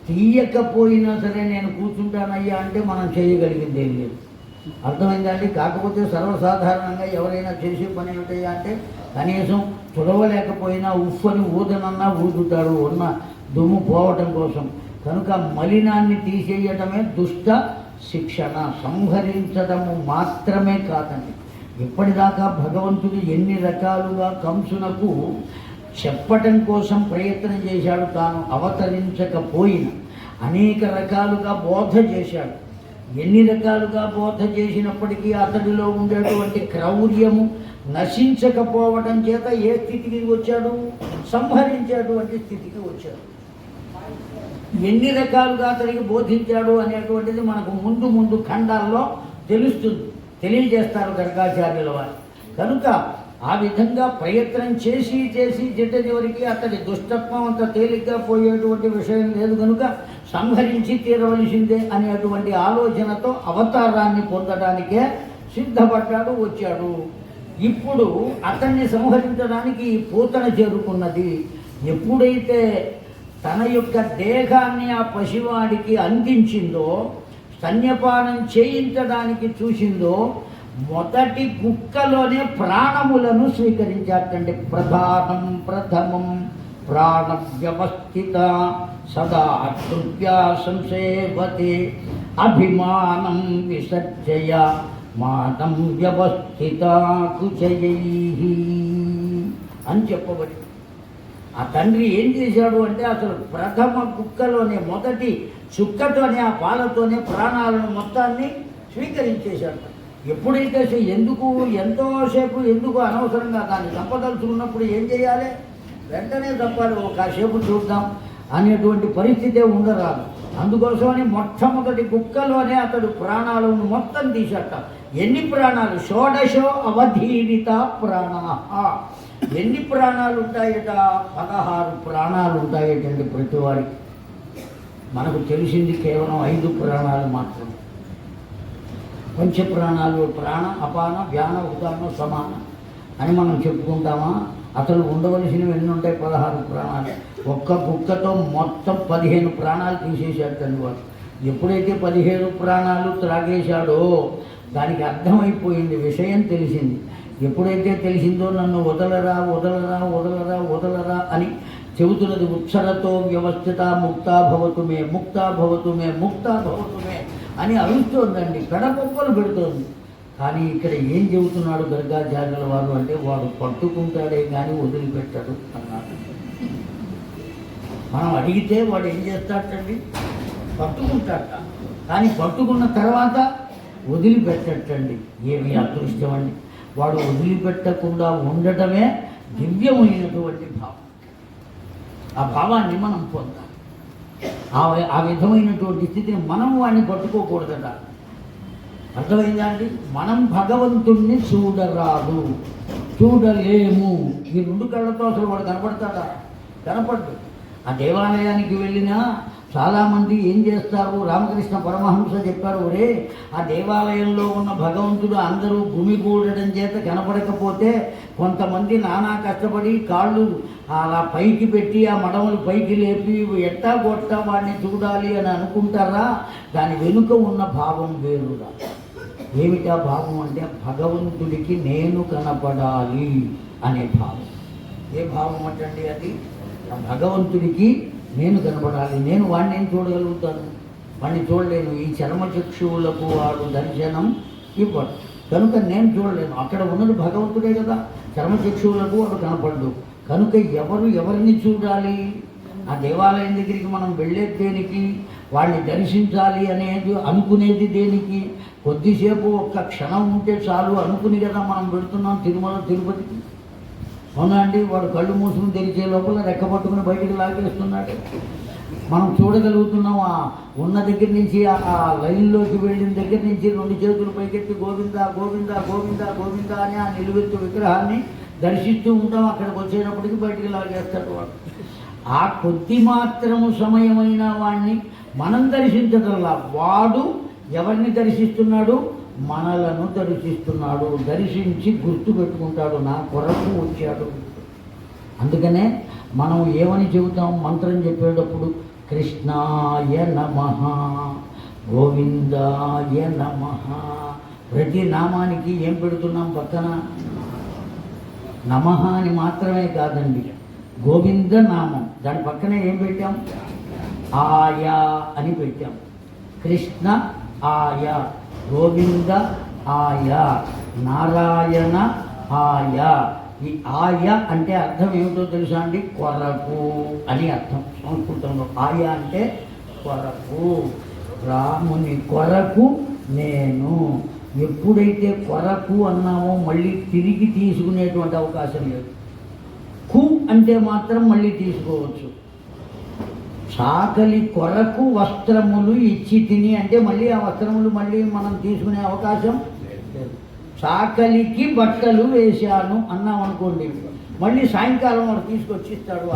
తీయకపోయినా సరే నేను కూర్చుంటానయ్యా అంటే మనం చేయగలిగింది ఏం లేదు. అర్థమైందండి. కాకపోతే సర్వసాధారణంగా ఎవరైనా చేసే పని ఏమిటయ్యా అంటే కనీసం తుడవలేకపోయినా ఉఫ్ఫని ఊదనన్నా ఊదుతాడు ఉన్న దుమ్ము పోవటం కోసం. కనుక మలినాన్ని తీసేయటమే దుష్ట శిక్షణ. సంహరించడము మాత్రమే కాదండి. ఇప్పటిదాకా భగవంతుడు ఎన్ని రకాలుగా కంసునకు చెప్పటం కోసం ప్రయత్నం చేశాడు. తాను అవతరించకపోయినా అనేక రకాలుగా బోధ చేశాడు. ఎన్ని రకాలుగా బోధ చేసినప్పటికీ అతడిలో ఉండేటువంటి క్రౌర్యము నశించకపోవటం చేత ఏ స్థితికి వచ్చాడు? సంహరించేటువంటి స్థితికి వచ్చాడు. ఎన్ని రకాలుగా అతడికి బోధించాడు అనేటువంటిది మనకు ముందు ముందు ఖండాల్లో తెలుస్తుంది, తెలియజేస్తారు గర్గాచార్యుల వారు. కనుక ఆ విధంగా ప్రయత్నం చేసి చిట్ట చివరికి అతడి దుష్టత్వం అంత తేలిగ్గా పోయేటువంటి విషయం లేదు. కనుక సంహరించి తీరవలసిందే అనేటువంటి ఆలోచనతో అవతారాన్ని పొందడానికే సిద్ధపడ్డాడు, వచ్చాడు. ఇప్పుడు అతన్ని సంహరించడానికి ఈ పూతన చేరుకున్నది. ఎప్పుడైతే తన యొక్క దేహాన్ని ఆ పసివాడికి అందించిందో, స్తన్యపానం చేయించడానికి చూసిందో, మొదటి కుక్కలోనే ప్రాణములను స్వీకరించాడంటే ప్రథమం ప్రాణ వ్యవస్థిత సదా తృప్యా సంసేవతే అభిమానం విసర్జయ మానం వ్యవస్థిత కుచయైః అని చెప్పబడి. ఆ తండ్రి ఏం చేశాడు అంటే అసలు ప్రథమ కుక్కలోనే మొదటి చుక్కతోనే ఆ పాలతోనే ప్రాణాలను మొత్తాన్ని స్వీకరించేశాడు. ఎప్పుడైతే ఎంతోసేపు ఎందుకు అనవసరంగా దాన్ని చంపదలుచుకున్నప్పుడు ఏం చేయాలి? వెంటనే చంపాలి. కాసేపు చూద్దాం అనేటువంటి పరిస్థితే ఉండరాదు. అందుకోసమని మొట్టమొదటి కుక్కలోనే అతడు ప్రాణాలను మొత్తం తీసేట. ఎన్ని ప్రాణాలు? షోడశో అవధీరిత ప్రాణా. ఎన్ని ప్రాణాలు ఉంటాయట? 16 ప్రాణాలు ఉంటాయటండి ప్రతి వారికి. మనకు తెలిసింది కేవలం 5 ప్రాణాలు మాత్రమే. పంచప్రాణాలు ప్రాణ, అపాన, వ్యాన, ఉదాన, సమాన అని మనం చెప్పుకుంటామా? అసలు ఉండవలసినవి ఎన్ని ఉంటాయి? 16 ప్రాణాలు. ఒక్క కుక్కతో మొత్తం 15 ప్రాణాలు తీసేశాడు తండ్రి వాడు. ఎప్పుడైతే 15 ప్రాణాలు త్రాగేశాడో దానికి అర్థమైపోయింది, విషయం తెలిసింది. ఎప్పుడైతే తెలిసిందో నన్ను వదలరా వదలరా వదలరా వదలరా అని చెబుతున్నది. ఉత్సరతో వ్యవస్థిత ముక్తా భవతు మే ముక్తా భవతు మే ముక్తా భవతు మే అని అరుస్తోందండి, పెడపొప్పలు పెడుతోంది. కానీ ఇక్కడ ఏం చెబుతున్నాడు గర్గాచార్యుల వారు అంటే వాడు పట్టుకుంటాడే కానీ వదిలిపెట్టాడు అన్నాడు. మనం అడిగితే వాడు ఏం చేస్తాడండి? పట్టుకుంటాట. కానీ పట్టుకున్న తర్వాత వదిలిపెట్టండి. ఏమి అదృష్టం అండి! వాడు వదిలిపెట్టకుండా ఉండటమే దివ్యమైనటువంటి భావం. ఆ భావాన్ని మనం పొందాలి. ఆ విధమైనటువంటి స్థితిని మనం వాడిని పట్టుకోకూడదట. అర్థమైందా అండి? మనం భగవంతుణ్ణి చూడరాదు, చూడలేము. ఈ 2 కళ్ళతో అసలు వాడు కనపడతాడా? కనపడ్డు. ఆ దేవాలయానికి వెళ్ళినా చాలామంది ఏం చేస్తారు, రామకృష్ణ పరమహంస చెప్పారు, ఒరే ఆ దేవాలయంలో ఉన్న భగవంతుడు అందరూ గుమిగూడడం చేత కనపడకపోతే కొంతమంది నానా కష్టపడి కాళ్ళు అలా పైకి పెట్టి ఆ మడమలు పైకి లేపి ఎట్టా కొట్టా వాడిని చూడాలి అని అనుకుంటారా, దాని వెనుక ఉన్న భావం వేరుగా. ఏమిటా భావం అంటే భగవంతుడికి నేను కనపడాలి అనే భావం. ఏ భావం అంటే అది భగవంతుడికి నేను కనపడాలి, నేను వాడిని ఏం చూడగలుగుతాను, వాడిని చూడలేను, ఈ చర్మచక్షువులకు వాడు దర్శనం ఇవ్వడు కనుక నేను చూడలేను. అక్కడ ఉన్నది భగవంతుడే కదా, చర్మచక్షువులకు వాడు కనపడ్డు కనుక ఎవరిని చూడాలి, ఆ దేవాలయం దగ్గరికి మనం వెళ్ళేది దేనికి, వాడిని దర్శించాలి అనేది అనుకునేది దేనికి, కొద్దిసేపు ఒక్క క్షణం ఉంటే చాలు అనుకుని కదా మనం పెడుతున్నాం తిరుమల తిరుపతికి. అవునా అండి, వాడు కళ్ళు మూసుకుని తెరిచే లోపల రెక్క పట్టుకుని బయటికి లాగేస్తున్నాడు. మనం చూడగలుగుతున్నాం ఆ ఉన్న దగ్గర నుంచి ఆ లైన్లోకి వెళ్ళిన దగ్గర నుంచి 2 చేతులు పైకెత్తి గోవింద గోవింద గోవింద గోవింద అని ఆ నిలువెత్తు విగ్రహాన్ని దర్శిస్తూ ఉంటాం. అక్కడికి వచ్చేటప్పటికి బయటికి లాగేస్తాడు వాడు. ఆ కొద్ది మాత్రము సమయమైన వాడిని మనం దర్శించగల వాడు ఎవరిని దర్శిస్తున్నాడు, మనలను దర్శిస్తున్నాడు. దర్శించి గుర్తు పెట్టుకుంటాడు, నా కొరకు వచ్చాడు. అందుకనే మనం ఏమని చెబుతాం మంత్రం చెప్పేటప్పుడు, కృష్ణాయ నమః గోవిందాయ నమః. ప్రతి నామానికి ఏం పెడుతున్నాం పక్కన, నమః అని మాత్రమే కాదండి, గోవింద నామం దాని పక్కనే ఏం పెట్టాం, ఆయా అని పెట్టాం. కృష్ణ ఆయా, గోవింద ఆయా, నారాయణ ఆయా. ఈ ఆయా అంటే అర్థం ఏమిటో తెలుసా అండి, కొరకు అని అర్థం సంస్కృతంలో. ఆయా అంటే కొరకు, రాముని కొరకు నేను. ఎప్పుడైతే కొరకు అన్నామో మళ్ళీ తిరిగి తీసుకునేటువంటి అవకాశం లేదు. కు అంటే మాత్రం మళ్ళీ తీసుకోవచ్చు. సాకలి కొరకు వస్త్రములు ఇచ్చి తిని అంటే మళ్ళీ ఆ వస్త్రములు మళ్ళీ మనం తీసుకునే అవకాశం లేదు. సాకలికి బట్టలు వేశాను అన్నాం అనుకోండి, మళ్ళీ సాయంకాలం వాడు తీసుకొచ్చి ఇస్తాడు.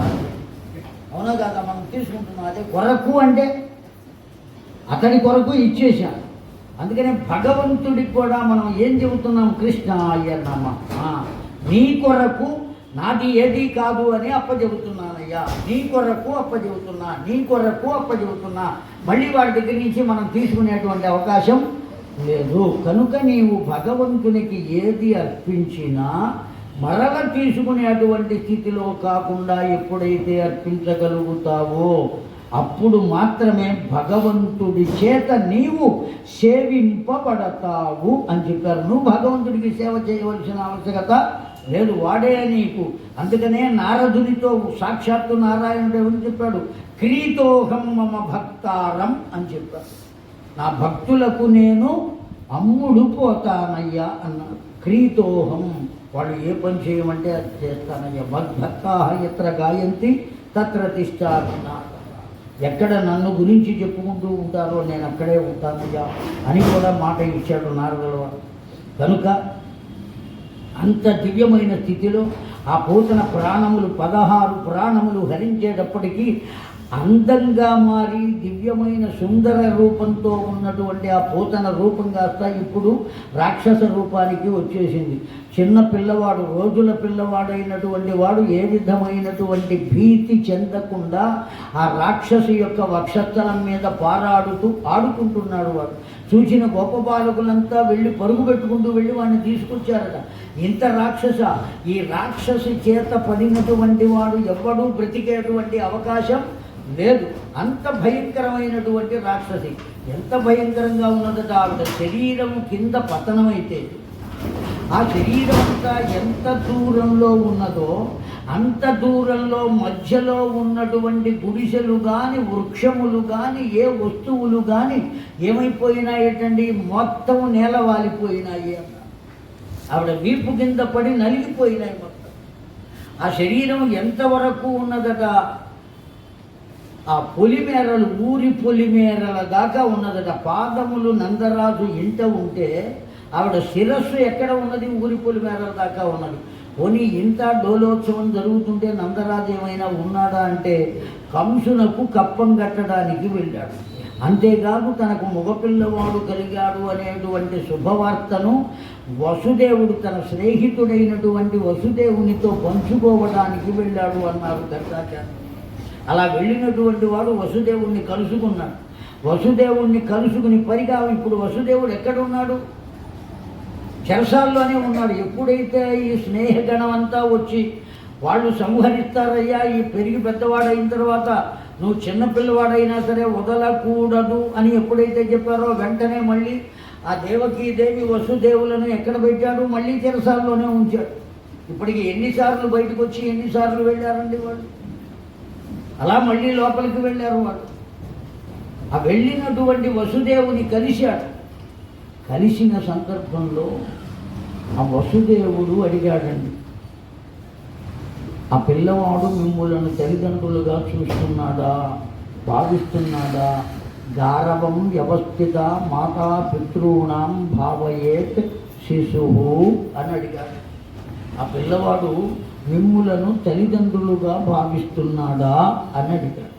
అవునా కదా, మనం తీసుకుంటున్నాం. అదే కొరకు అంటే అతడి కొరకు ఇచ్చేశాను. అందుకనే భగవంతుడికి కూడా మనం ఏం చెబుతున్నాం, కృష్ణాయ నమః, నీ కొరకు నాది ఏది కాదు అని అప్పచెబుతున్నానయ్యా, నీ కొరకు అప్పచెబుతున్నా, నీ కొరకు అప్పచెబుతున్నా. మళ్ళీ వాడి దగ్గర నుంచి మనం తీసుకునేటువంటి అవకాశం లేదు. కనుక నీవు భగవంతునికి ఏది అర్పించినా మరల తీసుకునేటువంటి స్థితిలో కాకుండా ఎప్పుడైతే అర్పించగలుగుతావో అప్పుడు మాత్రమే భగవంతుడి చేత నీవు సేవింపబడతావు అని చెప్పారు. నువ్వు భగవంతుడికి సేవ చేయవలసిన ఆవశ్యకత లేదు, వాడే నీకు. అందుకనే నారదునితో సాక్షాత్తు నారాయణుడు ఎవరు చెప్పాడు, క్రీతోహం మమ భక్తారం అని చెప్పాడు. నా భక్తులకు నేను అమ్ముడు పోతానయ్యా అన్నాడు. క్రీతోహం, వాళ్ళు ఏ పని చేయమంటే అది చేస్తానయ్యా. మద్భక్తాః యత్ర గాయంతి తత్ర తిష్ఠామి. ఎక్కడ నన్ను గురించి చెప్పుకుంటూ ఉంటారో నేను అక్కడే ఉంటానయ్యా అని కూడా మాట ఇచ్చాడు నారదుల వారు. కనుక అంత దివ్యమైన స్థితిలో ఆ పూతన ప్రాణములు 16 ప్రాణములు హరించేటప్పటికీ అందంగా మారి దివ్యమైన సుందర రూపంతో ఉన్నటువంటి ఆ పూతన రూపం కాస్త ఇప్పుడు రాక్షస రూపానికి వచ్చేసింది. చిన్న పిల్లవాడు, రోజుల పిల్లవాడైనటువంటి వాడు ఏ విధమైనటువంటి భీతి చెందకుండా ఆ రాక్షసు యొక్క వక్షస్థలం మీద పారాడుతూ ఆడుకుంటున్నాడు. వాడు చూసిన గొప్ప బాలకులంతా వెళ్ళి పరుగు పెట్టుకుంటూ వెళ్ళి వాడిని తీసుకొచ్చారట. ఇంత రాక్షస, ఈ రాక్షసి చేత పడినటువంటి వాడు ఎవ్వడూ బ్రతికేటువంటి అవకాశం లేదు. అంత భయంకరమైనటువంటి రాక్షసి. ఎంత భయంకరంగా ఉన్నదట, ఆవిడ శరీరం కింద పతనమైతే ఆ శరీరం అంతా ఎంత దూరంలో ఉన్నదో అంత దూరంలో మధ్యలో ఉన్నటువంటి గుడిసెలు కానీ వృక్షములు కానీ ఏ వస్తువులు కానీ ఏమైపోయినాయటండి, మొత్తం నేల వాలిపోయినాయి. ఆవిడ వీపు కింద పడి నలిగిపోయినాయి మొత్తం. ఆ శరీరం ఎంతవరకు ఉన్నదట, ఆ పొలిమేరలు, ఊరి పొలిమేరల దాకా ఉన్నదట. పాదములు నందరాజు ఇంట ఉంటే ఆవిడ శిరస్సు ఎక్కడ ఉన్నది, ఊరి పొలిమేరల దాకా ఉన్నది. పోనీ ఇంత డోలోత్సవం జరుగుతుంటే నందరాజు ఏమైనా ఉన్నాడా అంటే కంసునకు కప్పం కట్టడానికి వెళ్ళాడు. అంతేకాదు తనకు మగపిల్లవాడు కలిగాడు అనేటువంటి శుభవార్తను వసుదేవుడు తన స్నేహితుడైనటువంటి వసుదేవునితో పంచుకోవడానికి వెళ్ళాడు అన్నారు గర్గాచార్యులు. అలా వెళ్ళినటువంటి వాడు వసుదేవుణ్ణి కలుసుకున్నాడు. వసుదేవుణ్ణి కలుసుకుని పరిగా ఇప్పుడు వసుదేవుడు ఎక్కడున్నాడు? చెరసాల్లోనే ఉన్నాడు. ఎప్పుడైతే ఈ స్నేహగణం అంతా వచ్చి వాళ్ళు సంహరిస్తారయ్యా, ఈ పెరిగి పెద్దవాడైన తర్వాత నువ్వు చిన్నపిల్లవాడైనా సరే వదలకూడదు అని ఎప్పుడైతే చెప్పారో వెంటనే మళ్ళీ ఆ దేవకీదేవి వసుదేవులను ఎక్కడ పెట్టాడు? మళ్ళీ చెరసాల్లోనే ఉంచాడు. ఇప్పటికి ఎన్నిసార్లు బయటకు వచ్చి ఎన్నిసార్లు వెళ్ళారండి వాళ్ళు? అలా మళ్ళీ లోపలికి వెళ్ళారు వాళ్ళు. ఆ వెళ్ళినటువంటి వసుదేవుని కలిశాడు. కలిసిన సందర్భంలో ఆ వసుదేవుడు అడిగాడండి, ఆ పిల్లవాడు మిమ్ములను తల్లిదండ్రులుగా చూస్తున్నాడా, భావిస్తున్నాడా? గారవం వ్యవస్థిత మాతా పితృణాం భావయేత్ శిశువు అని అడిగాడు. ఆ పిల్లవాడు మిమ్ములను తల్లిదండ్రులుగా భావిస్తున్నాడా అని అడిగాడు.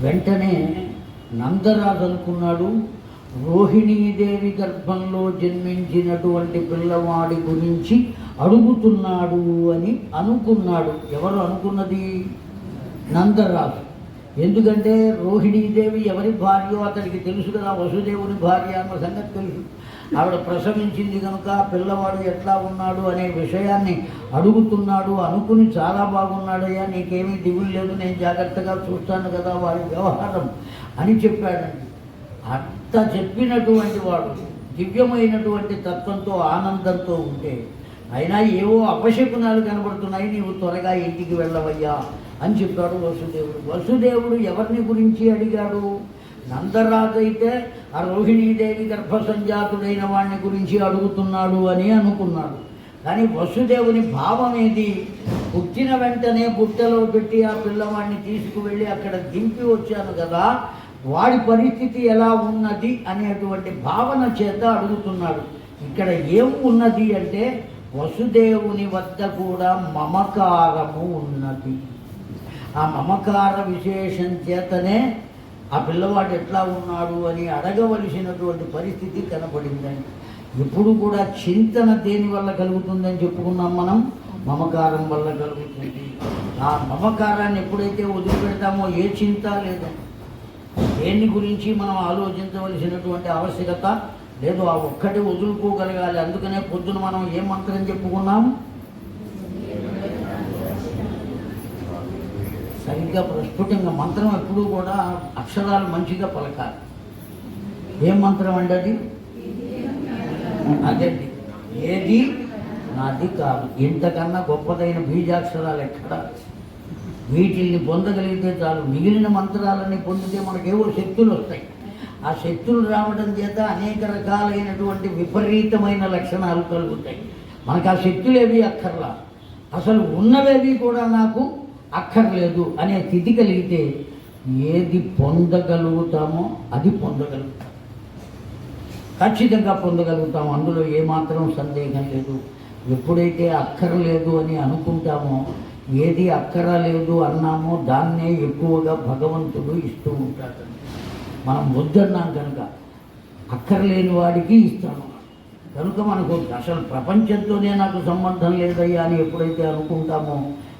వెంటనే నందరాజు అనుకున్నాడు, రోహిణీదేవి గర్భంలో జన్మించినటువంటి పిల్లవాడి గురించి అడుగుతున్నాడు అని అనుకున్నాడు. ఎవరు అనుకున్నది? నందరాజు. ఎందుకంటే రోహిణీదేవి ఎవరి భార్యో అతడికి తెలుసు కదా, వసుదేవుని భార్య అన్న సంగతి తెలుసు. ఆవిడ ప్రసవించింది కనుక పిల్లవాడు ఎట్లా ఉన్నాడు అనే విషయాన్ని అడుగుతున్నాడు. అనుకుని చాలా బాగున్నాడయ్యా, నీకేమీ దిగులు లేదు, నేను జాగ్రత్తగా చూస్తాను కదా వారి వ్యవహారం అని చెప్పాడండి. అంత చెప్పినటువంటి వాడు దివ్యమైనటువంటి తత్వంతో ఆనందంతో ఉంటే అయినా ఏవో అపశకునాలు కనబడుతున్నాయి, నీవు త్వరగా ఇంటికి వెళ్ళవయ్యా అని చెప్పాడు వసుదేవుడు. వసుదేవుడు ఎవరిని గురించి అడిగాడు? నందరాజు అయితే ఆ రోహిణీదేవి గర్భసంజాతుడైన వాడిని గురించి అడుగుతున్నాడు అని అనుకున్నాడు. కానీ వసుదేవుని భావం ఏది? పుట్టిన వెంటనే బుట్టలో పెట్టి ఆ పిల్లవాడిని తీసుకువెళ్ళి అక్కడ దింపి వచ్చాను కదా, వాడి పరిస్థితి ఎలా ఉన్నది అనేటువంటి భావన చేత అడుగుతున్నాడు. ఇక్కడ ఏం ఉన్నది అంటే వసుదేవుని వద్ద కూడా మమకారము ఉన్నది. ఆ మమకార విశేషం చేతనే ఆ పిల్లవాడు ఎట్లా ఉన్నాడు అని అడగవలసినటువంటి పరిస్థితి కనపడిందండి. ఇప్పుడు కూడా చింతన దేని వల్ల కలుగుతుందని చెప్పుకున్నాం మనం? మమకారం వల్ల కలుగుతుంది. ఆ మమకారాన్ని ఎప్పుడైతే వదిలిపెడతామో ఏ చింత లేదండి. దేన్ని గురించి మనం ఆలోచించవలసినటువంటి ఆవశ్యకత లేదు. ఆ ఒక్కటి వదులుకోగలగాలి. అందుకనే పొద్దున మనం ఏ మంత్రం చెప్పుకున్నాం? సరిగ్గా ప్రస్ఫుటంగా మంత్రం ఎప్పుడూ కూడా అక్షరాలు మంచిగా పలకాలి. ఏం మంత్రం అండి అది? అదండి, ఏది నాది కాదు. ఇంతకన్నా గొప్పదైన బీజాక్షరాలు ఎక్కడ? వీటిల్ని పొందగలిగితే చాలు. మిగిలిన మంత్రాలని పొందితే మనకేవో శక్తులు వస్తాయి. ఆ శక్తులు రావడం చేత అనేక రకాలైనటువంటి విపరీతమైన లక్షణాలు కలుగుతాయి. మనకు ఆ శక్తులేవి అక్కర్లా, అసలు ఉన్నవేవి కూడా నాకు అక్కర్లేదు అనే స్థితి కలిగితే ఏది పొందగలుగుతామో అది పొందగలుగుతాం, ఖచ్చితంగా పొందగలుగుతాం. అందులో ఏమాత్రం సందేహం లేదు. ఎప్పుడైతే అక్కర్లేదు అని అనుకుంటామో, ఏది అక్కరలేదు అన్నామో దాన్నే ఎక్కువగా భగవంతుడు ఇస్తూ ఉంటాడు. మనం వద్దన్నాం కనుక అక్కర్లేని వాడికి ఇస్తాను కనుక మనకు అసలు ప్రపంచంతోనే నాకు సంబంధం లేదయ్యా అని ఎప్పుడైతే అనుకుంటామో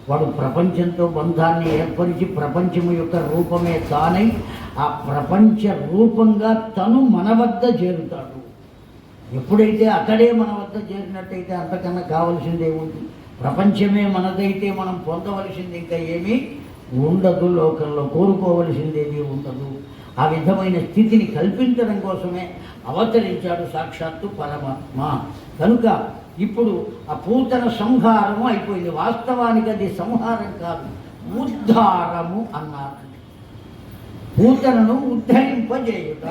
వాడు ప్రపంచంతో బంధాన్ని ఏర్పరిచి ప్రపంచము యొక్క రూపమే తానై ఆ ప్రపంచ రూపంగా తను మన వద్ద చేరుతాడు. ఎప్పుడైతే అక్కడే మన వద్ద చేరినట్టయితే అంతకన్నా కావలసిందే ఉంది. ప్రపంచమే మనదైతే మనం పొందవలసింది ఇంకా ఏమీ ఉండదు, లోకంలో కోరుకోవలసిందేమీ ఉండదు. ఆ విధమైన స్థితిని కల్పించడం కోసమే అవతరించాడు సాక్షాత్తు పరమాత్మ. కనుక ఇప్పుడు ఆ పూతన సంహారము అయిపోయింది. వాస్తవానికి అది సంహారం కాదు, ఉద్ధారము అన్నారు. పూతనను ఉద్ధరింపజేయుట.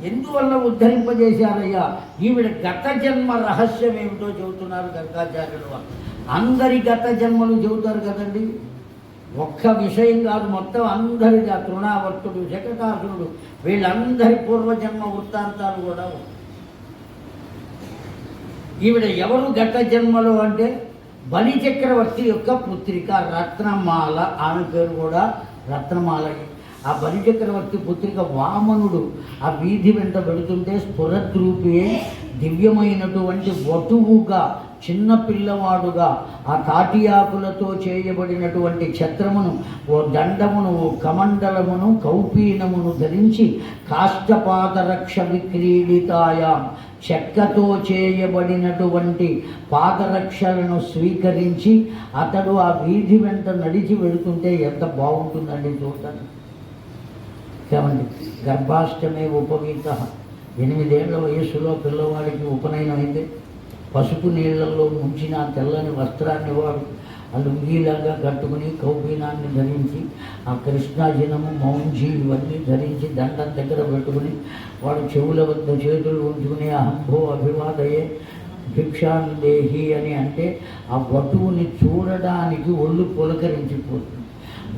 ఎందువల్ల ఉద్ధరింపజేశారయ్యా? ఈవిడ గత జన్మ రహస్యం ఏమిటో చెబుతున్నారు గర్గాచార్యులు వారు. అందరి గత జన్మలు చెబుతారు కదండి. ఒక్క విషయం కాదు, మొత్తం అందరిది. ఆ తృణావర్తుడు, శకటాసురుడు, వీళ్ళందరి పూర్వజన్మ వృత్తాంతాలు కూడా ఈవిడ ఎవరు గత జన్మలో అంటే బలి చక్రవర్తి యొక్క పుత్రిక రత్నమాల. ఆమె పేరు కూడా రత్నమాల. ఆ బలి చక్రవర్తి పుత్రిక వామనుడు ఆ వీధి వెంట పెడుతుంటే స్ఫురద్రూపి దివ్యమైనటువంటి వటువుగా చిన్న పిల్లవాడుగా ఆ తాటియాకులతో చేయబడినటువంటి ఛత్రమును, ఓ దండమును, ఓ కమండలమును, కౌపీనమును ధరించి కాష్టపాదరక్ష విక్రీడితాయాం చెక్కతో చేయబడినటువంటి పాదరక్షలను స్వీకరించి అతడు ఆ వీధి వెంట నడిచి వెళుతుంటే ఎంత బాగుంటుందండి చూడండి. ఏమండి, గర్భాష్టమే ఉపవీత, 8 ఏళ్ల వయస్సులో పిల్లవాడికి ఉపనయనం అయితే పసుపు నీళ్లలో ముంచిన తెల్లని వస్త్రాన్ని వాడు ఆ లుంగీలాగా కట్టుకుని కౌపీనాన్ని ధరించి ఆ కృష్ణాజనము మౌంజీ ఇవన్నీ ధరించి దండం దగ్గర పెట్టుకుని వాడు చెవుల వద్ద చేతులు ఉంచుకుని అహంభో అభివాదయే భిక్షాందేహి అని అంటే ఆ వటువుని చూడడానికి ఒళ్ళు పులకరించిపోతుంది.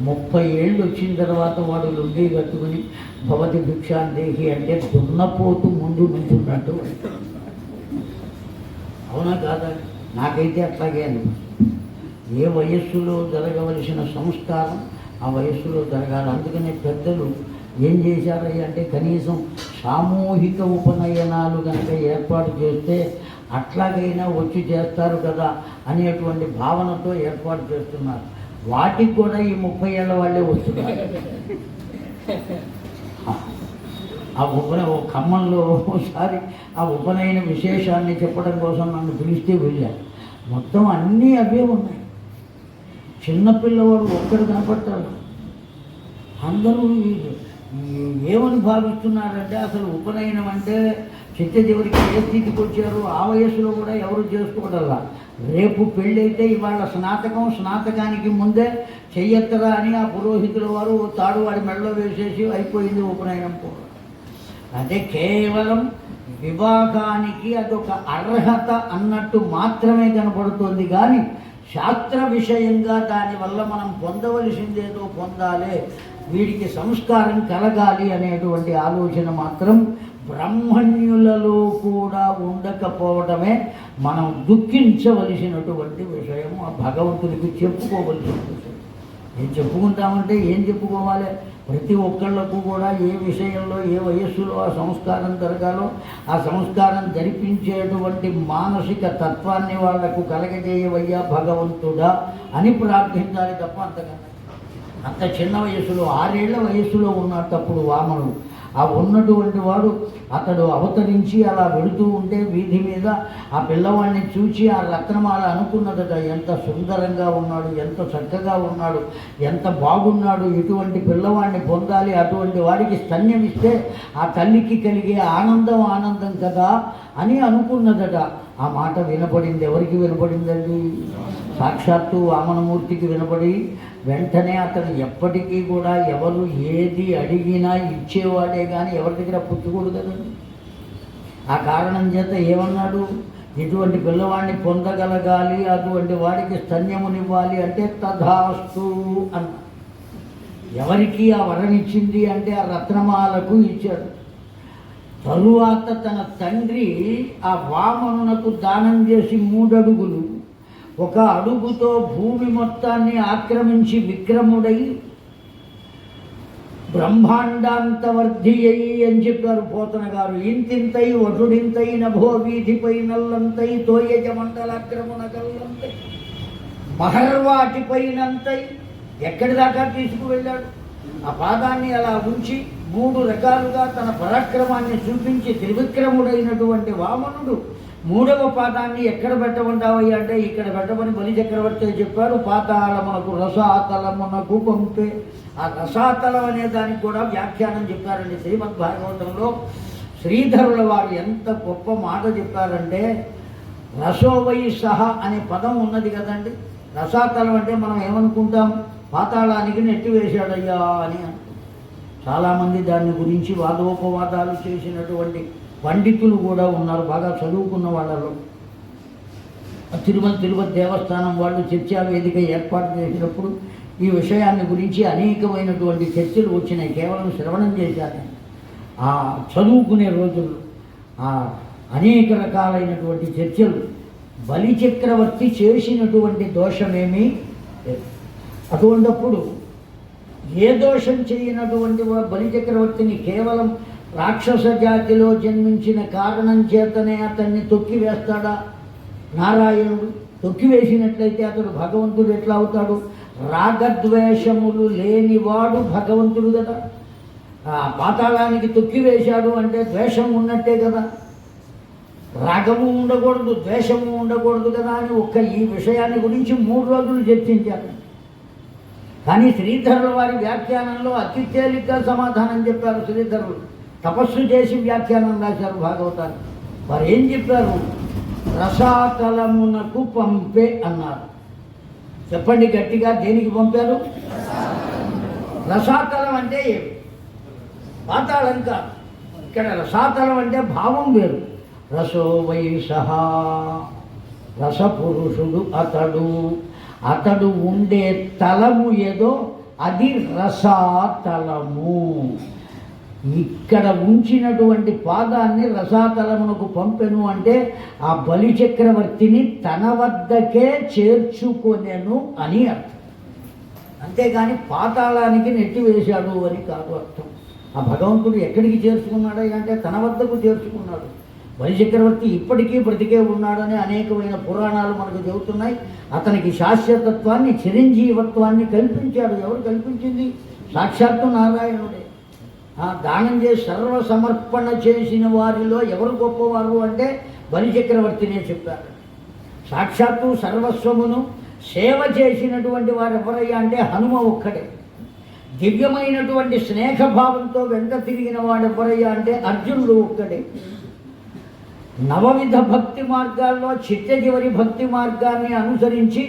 30 ఏళ్ళు వచ్చిన తర్వాత వాడు లుంగీ కట్టుకుని భవతి భిక్షాందేహి అంటే దున్నపోతూ ముందు నుంచున్నట్టు. అవునా కాదా? నాకైతే అట్లాగే అనిపిస్తుంది. ఏ వయస్సులో జరగవలసిన సంస్కారం ఆ వయస్సులో జరగాలి. అందుకనే పెద్దలు ఏం చేశారయ్య అంటే కనీసం సామూహిక ఉపనయనాలు కనుక ఏర్పాటు చేస్తే అట్లాగైనా వచ్చి చేస్తారు కదా అనేటువంటి భావనతో ఏర్పాటు చేస్తున్నారు. వాటికి కూడా ఈ 30 ఏళ్ళ వాళ్ళే వస్తున్నారు. ఆ ఖమ్మంలో ఒకసారి ఆ ఉపనయన విశేషాన్ని చెప్పడం కోసం నన్ను పిలిస్తే వెళ్ళాను. మొత్తం అన్నీ అవే ఉన్నాయి. చిన్నపిల్లవాడు ఒక్కడు కనపడతాడు. అందరూ ఏమని భావిస్తున్నారంటే అసలు ఉపనయనం అంటే చిట్ట చివరికి ఏ స్థితికి వచ్చారు ఆ వయస్సులో కూడా ఎవరు చేసుకోవడల్లా. రేపు పెళ్ళి అయితే ఇవాళ స్నాతకానికి ముందే చెయ్యెత్తరా అని ఆ పురోహితుల వారు తాడు వాడి మెడలో వేసేసి అయిపోయింది ఉపనయనం కూడా. అంటే కేవలం వివాహానికి అదొక అర్హత అన్నట్టు మాత్రమే కనపడుతుంది. కానీ శాస్త్ర విషయంగా దానివల్ల మనం పొందవలసిందేదో పొందాలి, వీడికి సంస్కారం కలగాలి అనేటువంటి ఆలోచన మాత్రం బ్రహ్మణ్యులలో కూడా ఉండకపోవడమే మనం దుఃఖించవలసినటువంటి విషయం. ఆ భగవంతునికి చెప్పుకోవలసిన విషయం. ఏం చెప్పుకుంటామంటే ఏం చెప్పుకోవాలి? ప్రతి ఒక్కళ్లకు కూడా ఏ విషయంలో ఏ వయస్సులో ఆ సంస్కారం జరగాలో ఆ సంస్కారం జరిపించేటువంటి మానసిక తత్వాన్ని వాళ్లకు కలగజేయవయ్యా భగవంతుడా అని ప్రార్థించాలి తప్ప అంతకన్నా. అంత చిన్న వయస్సులో 6 ఏళ్ల వయస్సులో ఉన్నప్పుడు వామనుడు ఆ ఉన్నటువంటి వాడు అతడు అవతరించి అలా వెళుతూ ఉంటే వీధి మీద ఆ పిల్లవాడిని చూచి ఆ రత్నమాల అనుకున్నదట, ఎంత సుందరంగా ఉన్నాడు, ఎంత చక్కగా ఉన్నాడు, ఎంత బాగున్నాడు, ఇటువంటి పిల్లవాడిని పొందాలి, అటువంటి వాడికి స్తన్యమిస్తే ఆ తల్లికి కలిగే ఆనందం కదా అని అనుకున్నదట. ఆ మాట వినపడింది. ఎవరికి వినపడిందండి? సాక్షాత్తు వామనమూర్తికి వినపడి వెంటనే అతను ఎప్పటికీ కూడా ఎవరు ఏది అడిగినా ఇచ్చేవాడే కానీ ఎవరి దగ్గర పుచ్చుకోడు కదండి. ఆ కారణం చేత ఏమన్నాడు? ఇటువంటి పిల్లవాడిని పొందగలగాలి, అటువంటి వాడికి స్తన్యమునివ్వాలి అంటే తథాస్తు అన్న. ఎవరికి ఆ వరం ఇచ్చింది అంటే ఆ రత్నమాలకు ఇచ్చాడు. తరువాత తన తండ్రి ఆ వామనునకు దానం చేసి 3 అడుగులు, 1 అడుగుతో భూమి మొత్తాన్ని ఆక్రమించి విక్రముడై బ్రహ్మాండాంతవర్ధి అయి అని చెప్పారు పోతన గారు. ఇంతింతై వటుడింతై నభో వీధిపై నల్లంతై తోయజ మండలాక్రమున కల్లంతై మహర్వాటిపైనంతై ఎక్కడి దాకా తీసుకువెళ్ళాడు. ఆ పాదాన్ని అలా ఉంచి 3 రకాలుగా తన పరాక్రమాన్ని చూపించి త్రివిక్రముడైనటువంటి వామనుడు 3వ పాదాన్ని ఎక్కడ పెట్టమంటావయ్యా అంటే ఇక్కడ పెట్టమని బలి చక్రవర్తి చెప్పారు. పాతాళమునకు రసాతలమునకు పంపే. ఆ రసాతలం అనే దానికి కూడా వ్యాఖ్యానం చెప్పారండి శ్రీమద్ భాగవతంలో. శ్రీధరుల వారు ఎంత గొప్ప మాట చెప్పారంటే, రసోవై సహ అనే పదం ఉన్నది కదండి. రసాతలం అంటే మనం ఏమనుకుంటాం? పాతాళానికి నెట్టివేశాడయ్యా అని. చాలామంది దాని గురించి వాదోపవాదాలు చేసినటువంటి పండితులు కూడా ఉన్నారు, బాగా చదువుకున్న వాళ్ళలో. తిరుపతి దేవస్థానం వాళ్ళు చర్చా వేదిక ఏర్పాటు చేసినప్పుడు ఈ విషయాన్ని గురించి అనేకమైనటువంటి చర్చలు వచ్చినాయి. కేవలం శ్రవణం చేశాను. ఆ చదువుకునే రోజుల్లో అనేక రకాలైనటువంటి చర్చలు బలి చక్రవర్తి చేసినటువంటి దోషమేమీ లేదు. అటువంటిప్పుడు ఏ దోషం చేయనటువంటి బలి చక్రవర్తిని కేవలం రాక్షస జాతిలో జన్మించిన కారణం చేతనే అతన్ని తొక్కివేస్తాడా నారాయణుడు? తొక్కివేసినట్లయితే అతడు భగవంతుడు ఎట్లా అవుతాడు? రాగద్వేషములు లేనివాడు భగవంతుడు కదా. పాతాళానికి తొక్కివేశాడు అంటే ద్వేషం ఉన్నట్టే కదా. రాగము ఉండకూడదు, ద్వేషము ఉండకూడదు కదా అని ఈ విషయాన్ని గురించి 3 రోజులు చర్చించారు. కానీ శ్రీధరుల వారి వ్యాఖ్యానంలో అతి తేలిగ్గా సమాధానం చెప్పారు. శ్రీధరులు తపస్సు చేసి వ్యాఖ్యానం రాశారు భాగవతాన్ని. వారు ఏం చెప్పారు? రసాతలమునకు పంపే అన్నారు. చెప్పండి గట్టిగా, దేనికి పంపారు? రసాతలం అంటే ఏమి? పాతాళం కాదు. ఇక్కడ రసాతలం అంటే భావం వేరు. రసో వైషః, రసపురుషుడు అతడు ఉండే తలము ఏదో అది రసాతలము. ఇక్కడ ఉంచినటువంటి పాదాన్ని రసాతలమునకు పంపెను అంటే ఆ బలి చక్రవర్తిని తన వద్దకే చేర్చుకొనెను అని అర్థం. అంతేగాని పాతాళానికి నెట్టివేశాడు అని కాదు అర్థం. ఆ భగవంతుడు ఎక్కడికి చేర్చుకున్నాడు అంటే తన వద్దకు చేర్చుకున్నాడు. బలి చక్రవర్తి ఇప్పటికీ బ్రతికే ఉన్నాడని అనేకమైన పురాణాలు మనకు చెబుతున్నాయి. అతనికి శాశ్వతత్వాన్ని, చిరంజీవత్వాన్ని కల్పించాడు. ఎవరు కల్పించింది? సాక్షాత్తు నారాయణుడే. దానం చేసి సర్వసమర్పణ చేసిన వారిలో ఎవరు గొప్పవారు అంటే బలి చక్రవర్తినే చెప్పారు. సాక్షాత్తు సర్వస్వమును సేవ చేసినటువంటి వారు ఎవరయ్యా అంటే హనుమ ఒక్కడే. దివ్యమైనటువంటి స్నేహభావంతో వెంట తిరిగిన వాడు ఎవరయ్యా అంటే అర్జునుడు ఒక్కడే. నవవిధ భక్తి మార్గాల్లో చిట్ట చివరి భక్తి మార్గాన్ని అనుసరించి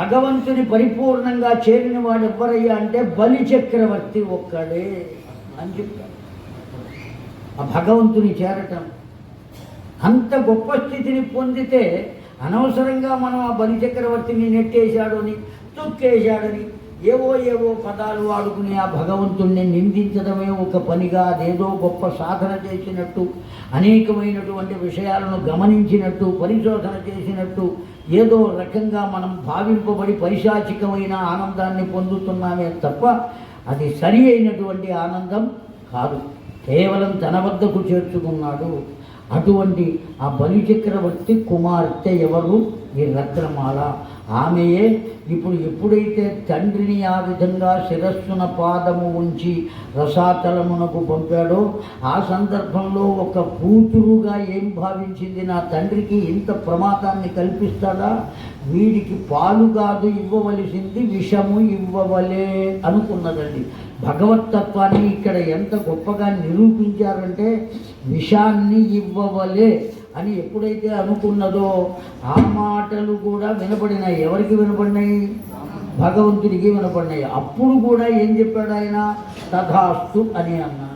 భగవంతుని పరిపూర్ణంగా చేరిన వాడు ఎవరయ్యా అంటే బలి చక్రవర్తి ఒక్కడే అని చెప్పారు. ఆ భగవంతుని చేరటం అంత గొప్ప స్థితిని పొందితే అనవసరంగా మనం ఆ బలి చక్రవర్తిని నెట్టేశాడని, తొక్కేశాడని ఏవో పదాలు వాడుకుని ఆ భగవంతుణ్ణి నిందించడమే ఒక పనిగా, అదేదో గొప్ప సాధన చేసినట్టు, అనేకమైనటువంటి విషయాలను గమనించినట్టు, పరిశోధన చేసినట్టు ఏదో రకంగా మనం భావింపబడి పైశాచికమైన ఆనందాన్ని పొందుతున్నామే తప్ప అది సరి అయినటువంటి ఆనందం కాదు. కేవలం తన వద్దకు చేర్చుకున్నాడు. అటువంటి ఆ బలి చక్రవర్తి కుమార్తె ఎవరు? ఈ రత్నమాల. ఆమెయే ఇప్పుడు ఎప్పుడైతే తండ్రిని ఆ విధంగా శిరస్సున పాదము ఉంచి రసాతలమునకు పంపాడో ఆ సందర్భంలో ఒక కూతురుగా ఏం భావించింది? నా తండ్రికి ఇంత ప్రమాదాన్ని కల్పిస్తాడా? వీడికి పాలు కాదు ఇవ్వవలసింది, విషము ఇవ్వవలే అనుకున్నదండి. భగవతత్వాన్ని ఇక్కడ ఎంత గొప్పగా నిరూపించారంటే విషాన్ని ఇవ్వవలే అని ఎప్పుడైతే అనుకున్నదో ఆ మాటలు కూడా వినపడినాయి. ఎవరికి వినపడినాయి? భగవంతుడికి వినపడినాయి. అప్పుడు కూడా ఏం చెప్పాడు ఆయన? తథాస్తు అని అన్నా.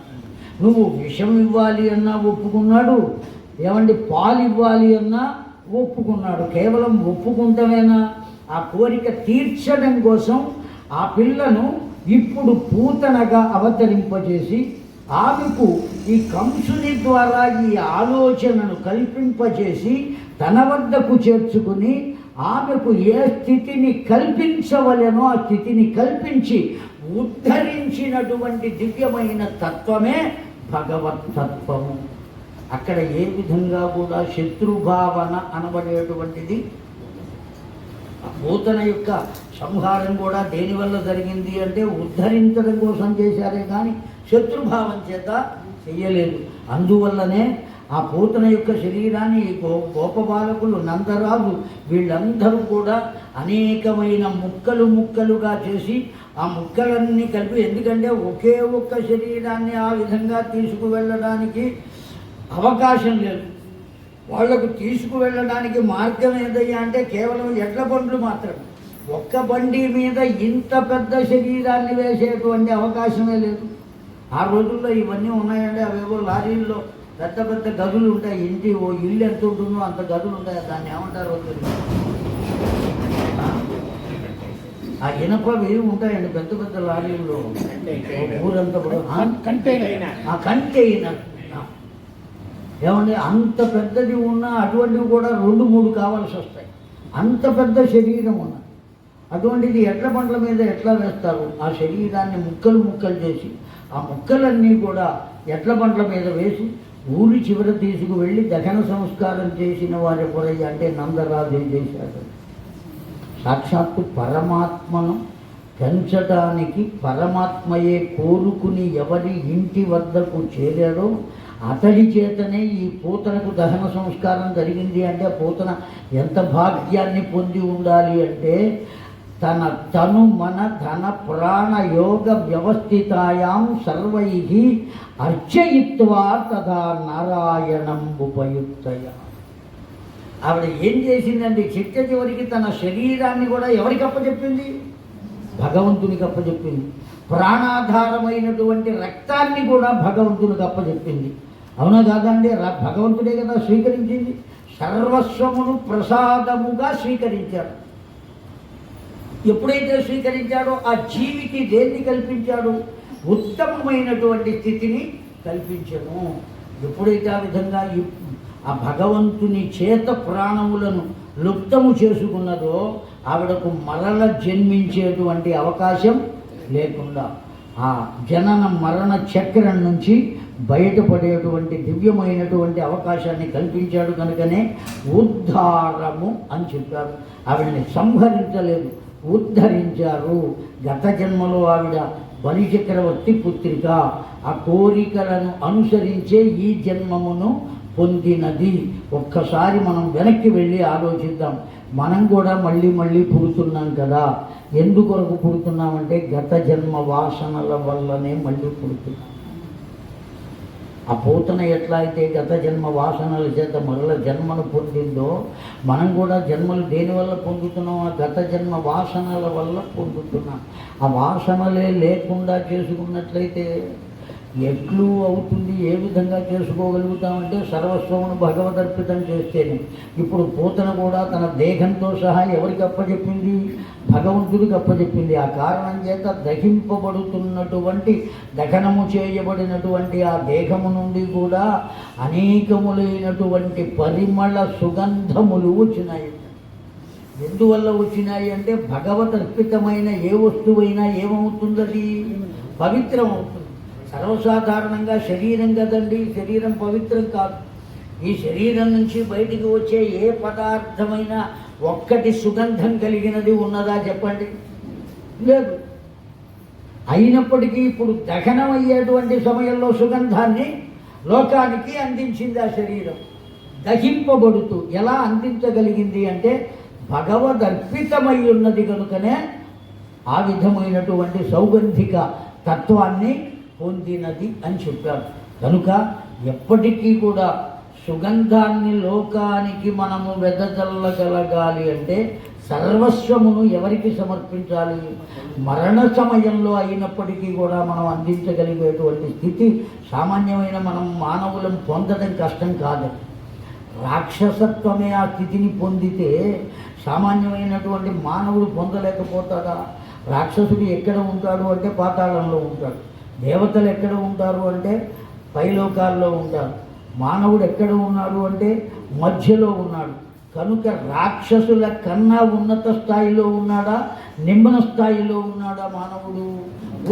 నువ్వు విషం ఇవ్వాలి అన్నా ఒప్పుకున్నాడు, ఏమండి పాలు ఇవ్వాలి అన్నా ఒప్పుకున్నాడు. కేవలం ఒప్పుకుంటమేనా? ఆ కోరిక తీర్చడం కోసం ఆ పిల్లను ఇప్పుడు పూతనగా అవతరింపజేసి ఆమెకు ఈ కంసుని ద్వారా ఈ ఆలోచనను కల్పింపజేసి తన వద్దకు చేర్చుకుని ఆమెకు ఏ స్థితిని కల్పించవలెనో ఆ స్థితిని కల్పించి ఉద్ధరించినటువంటి దివ్యమైన తత్వమే భగవత్తత్వము. అక్కడ ఏ విధంగా కూడా శత్రుభావన అనబడేటువంటిది, పూతన యొక్క సంహారం కూడా దేనివల్ల జరిగింది అంటే ఉద్ధరించడం కోసం చేశారే కానీ శత్రుభావం చేత చెయ్యలేదు. అందువల్లనే ఆ పూతన యొక్క శరీరాన్ని గోపబాలకులు, నందరాజు వీళ్ళందరూ కూడా అనేకమైన ముక్కలుగా చేసి ఆ ముక్కలన్నీ కలిపి, ఎందుకంటే ఒకే ఒక్క శరీరాన్ని ఆ విధంగా తీసుకువెళ్ళడానికి అవకాశం లేదు. వాళ్లకు తీసుకువెళ్ళడానికి మార్గం ఏదయ్యా అంటే కేవలం ఎడ్ల బండ్లు మాత్రమే. ఒక్క బండి మీద ఇంత పెద్ద శరీరాన్ని వేసేటువంటి అవకాశమే లేదు. ఆ రోజుల్లో ఇవన్నీ ఉన్నాయండి. అవేవో లారీల్లో పెద్ద పెద్ద గదులు ఉంటాయి. ఓ ఇల్లు ఎంత ఉంటుందో అంత గదులు ఉంటాయి. దాన్ని ఏమంటారో తెలియదు. ఆ ఇనపవి ఉంటాయండి పెద్ద పెద్ద లారీల్లో, ఊరంతా కంటైనర్. ఏమండి అంత పెద్దది ఉన్న అటువంటివి కూడా 2-3 కావాల్సి వస్తాయి. అంత పెద్ద శరీరం ఉన్నది. అటువంటిది ఎడ్ల బండ్ల మీద ఎట్లా వేస్తారు? ఆ శరీరాన్ని ముక్కలు ముక్కలు చేసి ఆ ముక్కలన్నీ కూడా ఎడ్ల బండ్ల మీద వేసి ఊరి చివర తీసుకువెళ్ళి దహన సంస్కారం చేసిన వారి పొరయ్య అంటే నందరాజు ఏం చేశాడు? సాక్షాత్తు పరమాత్మను పెంచడానికి పరమాత్మయే కోరుకుని ఎవరి ఇంటి వద్దకు చేరాడో అతడి చేతనే ఈ పూతనకు దహన సంస్కారం జరిగింది. అంటే పూతన ఎంత భాగ్యాన్ని పొంది ఉండాలి అంటే తన తను మన ధన ప్రాణ యోగ వ్యవస్థితాయాం సర్వై అర్చయిత్వా తథా నారాయణం ఉపయుక్తయ. ఆవిడ ఏం చేసిందండి? చిట్ట చివరికి తన శరీరాన్ని కూడా ఎవరికి అప్పచెప్పింది? భగవంతునికి అప్పచెప్పింది. ప్రాణాధారమైనటువంటి రక్తాన్ని కూడా భగవంతునికి అప్పచెప్పింది. అవునా కాదండి? భగవంతుడే కదా స్వీకరించింది. సర్వస్వమును ప్రసాదముగా స్వీకరించాడు. ఎప్పుడైతే స్వీకరించాడో ఆ జీవికి దేన్ని కల్పించాడు? ఉత్తమమైనటువంటి స్థితిని కల్పించను. ఎప్పుడైతే ఆ విధంగా ఆ భగవంతుని చేత ప్రాణములను లుప్తము చేసుకున్నదో ఆవిడకు మరల జన్మించేటువంటి అవకాశం లేకుండా ఆ జనన మరణ చక్రం నుంచి బయటపడేటువంటి దివ్యమైనటువంటి అవకాశాన్ని కల్పించాడు. కనుకనే ఉద్ధారము అని చెప్పారు. ఆవిడని సంహరించలేదు, ఉద్ధరించారు. గత జన్మలో ఆవిడ బలిచక్రవర్తి పుత్రిక. ఆ కోరికలను అనుసరించే ఈ జన్మమును పొందినది. ఒక్కసారి మనం వెనక్కి వెళ్ళి ఆలోచిద్దాం. మనం కూడా మళ్ళీ మళ్ళీ పుడుతున్నాం కదా. ఎందుకొరకు పుడుతున్నామంటే గత జన్మ వాసనల వల్లనే మళ్ళీ పుడుతున్నాం. ఆ పూతన ఎట్లా అయితే గత జన్మ వాసనల చేత మరల జన్మను పొందిందో మనం కూడా జన్మలు దేనివల్ల పొందుతున్నాం? ఆ గత జన్మ వాసనల వల్ల పొందుతున్నాం. ఆ వాసనలే లేకుండా చేసుకున్నట్లయితే ఎట్లు అవుతుంది? ఏ విధంగా చేసుకోగలుగుతామంటే సర్వస్వమును భగవదర్పితం చేస్తేనే. ఇప్పుడు పూతన కూడా తన దేహంతో సహా ఎవరికి అప్పచెప్పింది? భగవంతుడికి అప్పచెప్పింది. ఆ కారణం చేత దహింపబడుతున్నటువంటి దహనము చేయబడినటువంటి ఆ దేహము నుండి కూడా అనేకములైనటువంటి పరిమళ సుగంధములు వచ్చినాయి. ఎందువల్ల వచ్చినాయి అంటే భగవదర్పితమైన ఏ వస్తువైనా ఏమవుతుందది? పవిత్రం అవుతుంది. సర్వసాధారణంగా శరీరం కదండి, శరీరం పవిత్రం కాదు. ఈ శరీరం నుంచి బయటికి వచ్చే ఏ పదార్థమైనా ఒక్కటి సుగంధం కలిగినది ఉన్నదా చెప్పండి? లేదు. అయినప్పటికీ ఇప్పుడు దహనం అయ్యేటువంటి సమయంలో సుగంధాన్ని లోకానికి అందించింది ఆ శరీరం. దహింపబడుతూ ఎలా అందించగలిగింది అంటే భగవదర్పితమై ఉన్నది కనుకనే ఆ విధమైనటువంటి సౌగంధిక తత్వాన్ని పొందినది అని చెప్పారు. కనుక ఎప్పటికీ కూడా సుగంధాన్ని లోకానికి మనము వెదజల్లగలగాలి అంటే సర్వస్వమును ఎవరికి సమర్పించాలి? మరణ సమయంలో అయినప్పటికీ కూడా మనం అందించగలిగేటువంటి స్థితి సామాన్యమైన మనం మానవులను పొందడం కష్టం కాదు. రాక్షసత్వమే ఆ స్థితిని పొందితే సామాన్యమైనటువంటి మానవుడు పొందలేకపోతాడా? రాక్షసుడు ఎక్కడ ఉంటాడు అంటే పాతాళంలో ఉంటాడు. దేవతలు ఎక్కడ ఉంటారు అంటే పైలోకాల్లో ఉంటారు. మానవుడు ఎక్కడ ఉన్నాడు అంటే మధ్యలో ఉన్నాడు. కనుక రాక్షసుల కన్నా ఉన్నత స్థాయిలో ఉన్నాడా? నిమ్న స్థాయిలో ఉన్నాడా? మానవుడు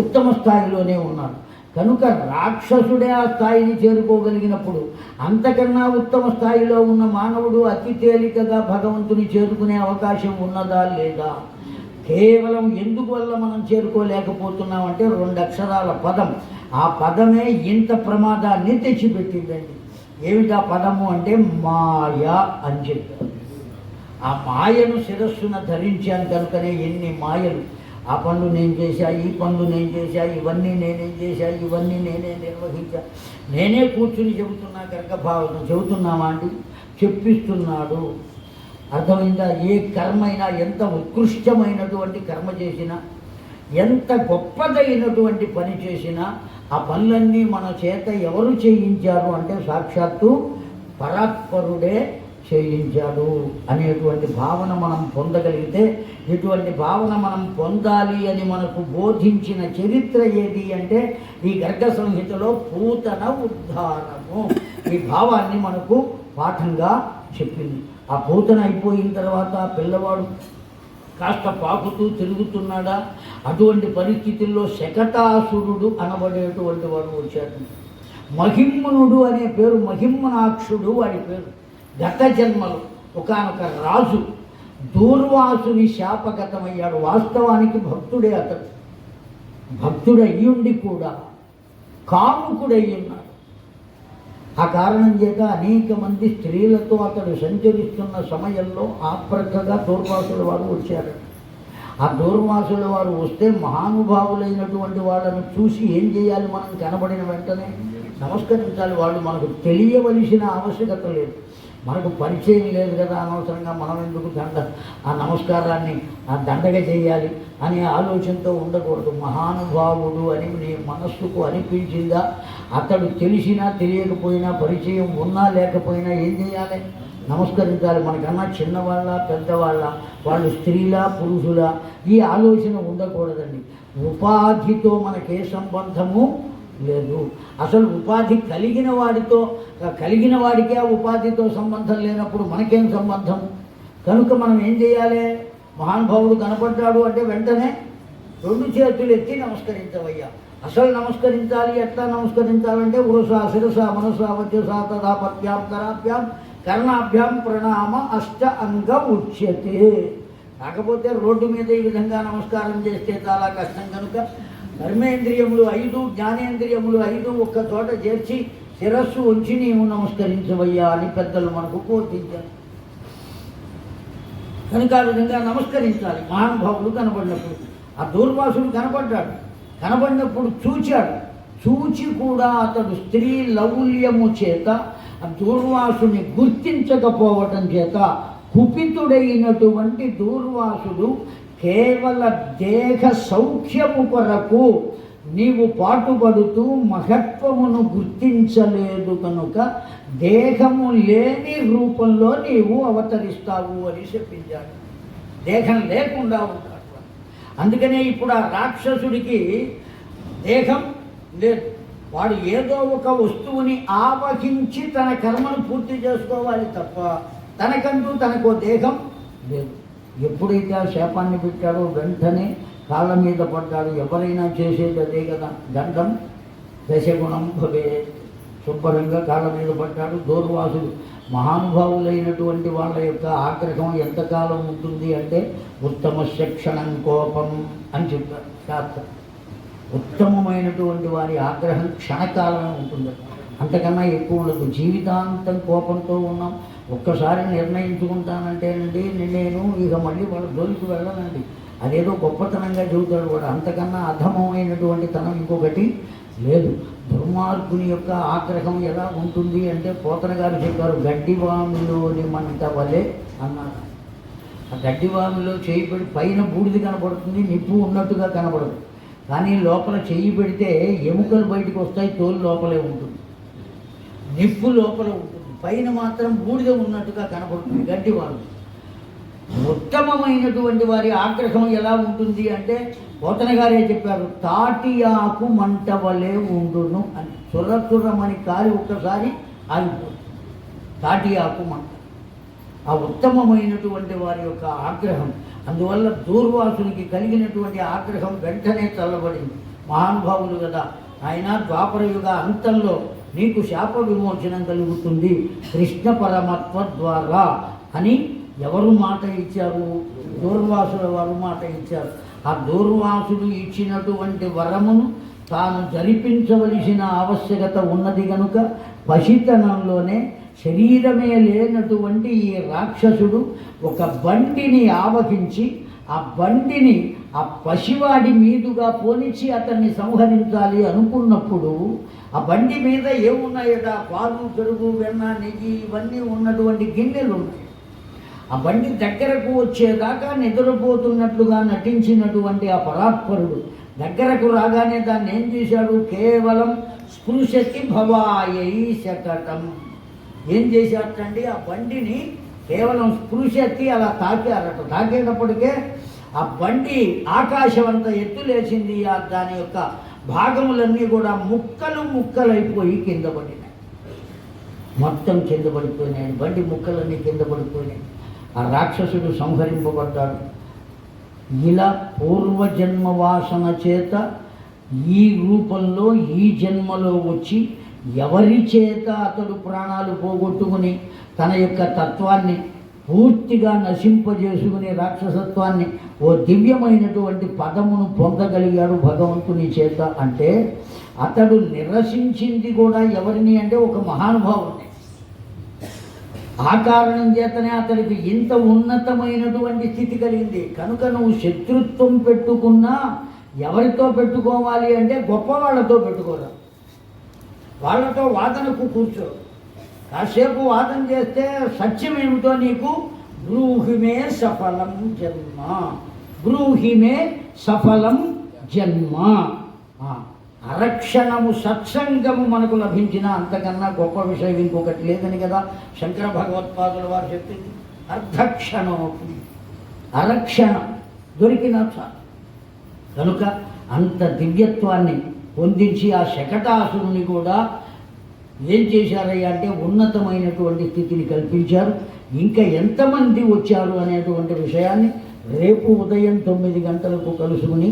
ఉత్తమ స్థాయిలోనే ఉన్నాడు. కనుక రాక్షసుడే ఆ స్థాయిని చేరుకోగలిగినప్పుడు అంతకన్నా ఉత్తమ స్థాయిలో ఉన్న మానవుడు అతి తేలికగా భగవంతుని చేరుకునే అవకాశం ఉన్నదా లేదా? కేవలం ఎందువల్ల మనం చేరుకోలేకపోతున్నామంటే 2 అక్షరాల పదం. ఆ పదమే ఇంత ప్రమాదాన్ని తెచ్చిపెట్టిందండి. ఏమిటా పదము అంటే మాయ అని చెప్పారు. ఆ మాయను శిరస్సున ధరించాను కనుకనే ఎన్ని మాయలు. ఆ పనులు నేను చేశా, ఈ పనులు నేను చేశా, ఇవన్నీ నేనేం చేశా, ఇవన్నీ నేనే నిర్వహించా. నేనే కూర్చుని చెబుతున్నా కనుక చెబుతున్నామా అండి? చెప్పిస్తున్నాడు. అర్థమైందా? ఏ కర్మ అయినా ఎంత ఉత్కృష్టమైనటువంటి కర్మ చేసినా, ఎంత గొప్పదైనటువంటి పని చేసినా ఆ పనులన్నీ మన చేత ఎవరు చేయించారు అంటే సాక్షాత్తు పరాత్పరుడే చేయించాడు అనేటువంటి భావన మనం పొందగలిగితే, ఇటువంటి భావన మనం పొందాలి అని మనకు బోధించిన చరిత్ర ఏది అంటే ఈ గర్గ సంహితలో పూతన ఉద్ధారము. ఈ భావాన్ని మనకు పాఠంగా చెప్పింది. ఆ పూతన అయిపోయిన తర్వాత పిల్లవాడు కాస్త పాకుతూ తిరుగుతున్నాడా, అటువంటి పరిస్థితుల్లో శకటాసురుడు అనబడేటువంటి వాడు వచ్చాడు. మహిమ్నుడు అనే పేరు, మహిమ్నాక్షుడు వాడి పేరు. గత జన్మలో ఒకానొక రాజు దూర్వాసుని శాపగతమయ్యాడు. వాస్తవానికి భక్తుడే అతడు. భక్తుడయ్యుండి కూడా కాముకుడయ్యున్నాడు. ఆ కారణం చేత అనేక మంది స్త్రీలతో అతడు సంచరిస్తున్న సమయంలో ఆప్రక్కగా దూర్వాసుల వారు వచ్చారు. ఆ దూర్వాసుల వారు వస్తే మహానుభావులైనటువంటి వాళ్ళను చూసి ఏం చేయాలి, మనం కనబడిన వెంటనే నమస్కరించాలి. వాళ్ళు మనకు తెలియవలసిన ఆవశ్యకత లేదు, మనకు పరిచయం లేదు కదా, అనవసరంగా మనం ఎందుకు ఆ నమస్కారాన్ని ఆ దండగా చేయాలి అనే ఆలోచనతో ఉండకూడదు. మహానుభావుడు అని నీ మనస్సుకు అనిపించిందా, అతడు తెలిసినా తెలియకపోయినా, పరిచయం ఉన్నా లేకపోయినా ఏం చేయాలి, నమస్కరించాలి. మనకన్నా చిన్నవాళ్ళ పెద్దవాళ్ళ, వాళ్ళు స్త్రీలా పురుషులా, ఈ ఆలోచన ఉండకూడదండి. ఉపాధితో మనకే సంబంధము లేదు. అసలు ఉపాధి కలిగిన వాడికే ఆ ఉపాధితో సంబంధం లేనప్పుడు మనకేం సంబంధం? కనుక మనం ఏం చేయాలి, మహానుభావుడు కనపడ్డాడు అంటే వెంటనే 2 చేతులు ఎత్తి నమస్కరించవయ్యా. అసలు నమస్కరించాలి. ఎట్లా నమస్కరించాలంటే ఉరసా శిరస మనస వజ్రసా తదా పత్యాం కరాభ్యాం కర్ణాభ్యాం ప్రణామ అష్ట అంగ ఉచ్యతే. కాకపోతే రోడ్డు మీద ఈ విధంగా నమస్కారం చేస్తే చాలా కష్టం. కనుక కర్మేంద్రియములు 5 జ్ఞానేంద్రియములు 5 ఒక్క చోట చేర్చి శిరస్సు ఉంచి నీవు నమస్కరించవయ్యా అని పెద్దలు మనకు బోధించారు. కనుక ఆ విధంగా నమస్కరించాలి. మహానుభావులు కనబడినప్పుడు ఆ దూర్వాసుడు కనబడినప్పుడు చూచాడు. చూచి కూడా అతడు స్త్రీ లౌల్యము చేత ఆ దూర్వాసుని గుర్తించకపోవటం చేత కుపితుడైనటువంటి దూర్వాసుడు కేవల దేహ సౌఖ్యము కొరకు నీవు పాటుపడుతూ మహత్వమును గుర్తించలేదు కనుక దేహము లేని రూపంలో నీవు అవతరిస్తావు అని చెప్పించాడు. దేహం లేకుండా ఉంటాడు. అందుకనే ఇప్పుడు ఆ రాక్షసుడికి దేహం లేదు. వాడు ఏదో ఒక వస్తువుని ఆవహించి తన కర్మను పూర్తి చేసుకోవాలి తప్ప తనకో దేహం లేదు. ఎప్పుడైతే ఆ శాపాన్ని పెట్టాడో వెంటనే కాళ్ళ మీద పడ్డాడు. ఎవరైనా చేసేది అదే కదా, దండం దశగుణం భవే. శుభ్రంగా కాళ్ళ మీద పడ్డాడు. దూర్వాసుడు మహానుభావులైనటువంటి వాళ్ళ యొక్క ఆగ్రహం ఎంతకాలం ఉంటుంది అంటే ఉత్తమ శిక్షణం కోపం అని చెప్పారు శాస్త్రం. ఉత్తమమైనటువంటి వారి ఆగ్రహం క్షణకాలమే ఉంటుంది, అంతకన్నా ఎక్కువ ఉండదు. జీవితాంతం కోపంతో ఉన్నాం. ఒక్కసారి నిర్ణయించుకుంటానంటేనండి నేను ఇక మళ్ళీ వాళ్ళ జోలికి వెళ్ళనండి, అదేదో గొప్పతనంగా చెబుతాడు వాడు. అంతకన్నా అధమమైనటువంటి తనం ఇంకొకటి లేదు. దుర్మార్గుని యొక్క ఆగ్రహం ఎలా ఉంటుంది అంటే పోతన గారు చెప్పారు, గడ్డివామిలోని మంట వలె అన్నారు. ఆ గడ్డివామిలో చేయి పెడి పైన బూడిది కనపడుతుంది, నిప్పు ఉన్నట్టుగా కనపడదు. కానీ లోపల చెయ్యి పెడితే ఎముకలు బయటకు వస్తాయి, తోలు లోపలే ఉంటుంది, నిప్పు లోపల ఉంటుంది, పైన మాత్రం బూడిద ఉన్నట్టుగా కనపడుతుంది గడ్డివాము. ఉత్తమమైనటువంటి వారి ఆగ్రహం ఎలా ఉంటుంది అంటే పోతన గారే చెప్పారు, తాటి ఆకు మంట వలె ఉండును అని. చుర్రమని కాలి ఒక్కసారి ఆగిపోతుంది తాటి ఆకు మంట. ఆ ఉత్తమమైనటువంటి వారి యొక్క ఆగ్రహం, అందువల్ల దూర్వాసునికి కలిగినటువంటి ఆగ్రహం వెంటనే చల్లబడింది. మహానుభావులు కదా ఆయన, ద్వాపరయుగ అంతంలో నీకు శాప విమోచనం కలుగుతుంది కృష్ణ పరమత్వ ద్వారా అని ఎవరు మాట ఇచ్చారు? దూర్వాసుల వారు మాట ఇచ్చారు. ఆ దూర్వాసుడు ఇచ్చినటువంటి వరమును తాను జరిపించవలసిన ఆవశ్యకత ఉన్నది కనుక పసితనంలోనే శరీరమే లేనటువంటి ఈ రాక్షసుడు ఒక బండిని ఆవహించి ఆ బండిని ఆ పసివాడి మీదుగా పోనిచ్చి అతన్ని సంహరించాలి అనుకున్నప్పుడు ఆ బండి మీద ఏమున్నాయట? పాలు, పెరుగు, వెన్న, నెయ్యి ఇవన్నీ ఉన్నటువంటి గిన్నెలు ఉన్నాయి. ఆ బండి దగ్గరకు వచ్చేదాకా నిద్రపోతున్నట్లుగా నటించినటువంటి ఆ పరాత్పరుడు దగ్గరకు రాగానే దాన్ని ఏం చేశాడు? కేవలం స్పృశతి భవాయై శకటం. ఏం చేశారటండి? ఆ బండిని కేవలం స్పృశతి అలా తాకారట. తాకేటప్పటికే ఆ బండి ఆకాశం అంత ఎత్తులేసింది. దాని యొక్క భాగములన్నీ కూడా ముక్కలు ముక్కలైపోయి కింద పడినాయి. మొత్తం కింద పడిపోయినాయి, బండి ముక్కలన్నీ కింద పడిపోయినాయి. ఆ రాక్షసుడు సంహరింపబడ్డాడు. ఇలా పూర్వజన్మ వాసన చేత ఈ రూపంలో ఈ జన్మలో వచ్చి ఎవరి చేత అతడు ప్రాణాలు పోగొట్టుకుని తన యొక్క తత్వాన్ని పూర్తిగా నశింపజేసుకునే రాక్షసత్వాన్ని ఓ దివ్యమైనటువంటి పదమును పొందగలిగాడు భగవంతుని చేత అంటే అతడు నిరసించింది కూడా ఎవరిని అంటే ఒక మహానుభావుని. ఆ కారణం చేతనే అతడికి ఇంత ఉన్నతమైనటువంటి స్థితి కలిగింది. కనుక నువ్వు శత్రుత్వం పెట్టుకున్నా ఎవరితో పెట్టుకోవాలి అంటే గొప్ప వాళ్ళతో పెట్టుకోరా. వాళ్ళతో వాదనకు కూర్చో, కాసేపు వాదన చేస్తే సత్యం ఏమిటో నీకు బ్రూహిమే సఫలం జన్మ, బ్రూహిమే సఫలం జన్మ. అరక్షణము సత్సంగము మనకు లభించిన అంతకన్నా గొప్ప విషయం ఇంకొకటి లేదని కదా శంకర భగవత్పాదుల వారు చెప్పింది. అర్ధక్షణోపి, అరక్షణం దొరికిన చాలు. కనుక అంత దివ్యత్వాన్ని పొందించి ఆ శకటాసురుని కూడా ఏం చేశారయ్యా అంటే ఉన్నతమైనటువంటి స్థితిని కల్పించారు. ఇంకా ఎంతమంది వచ్చారు అనేటువంటి విషయాన్ని రేపు ఉదయం 9 గంటలకు కలుసుకుని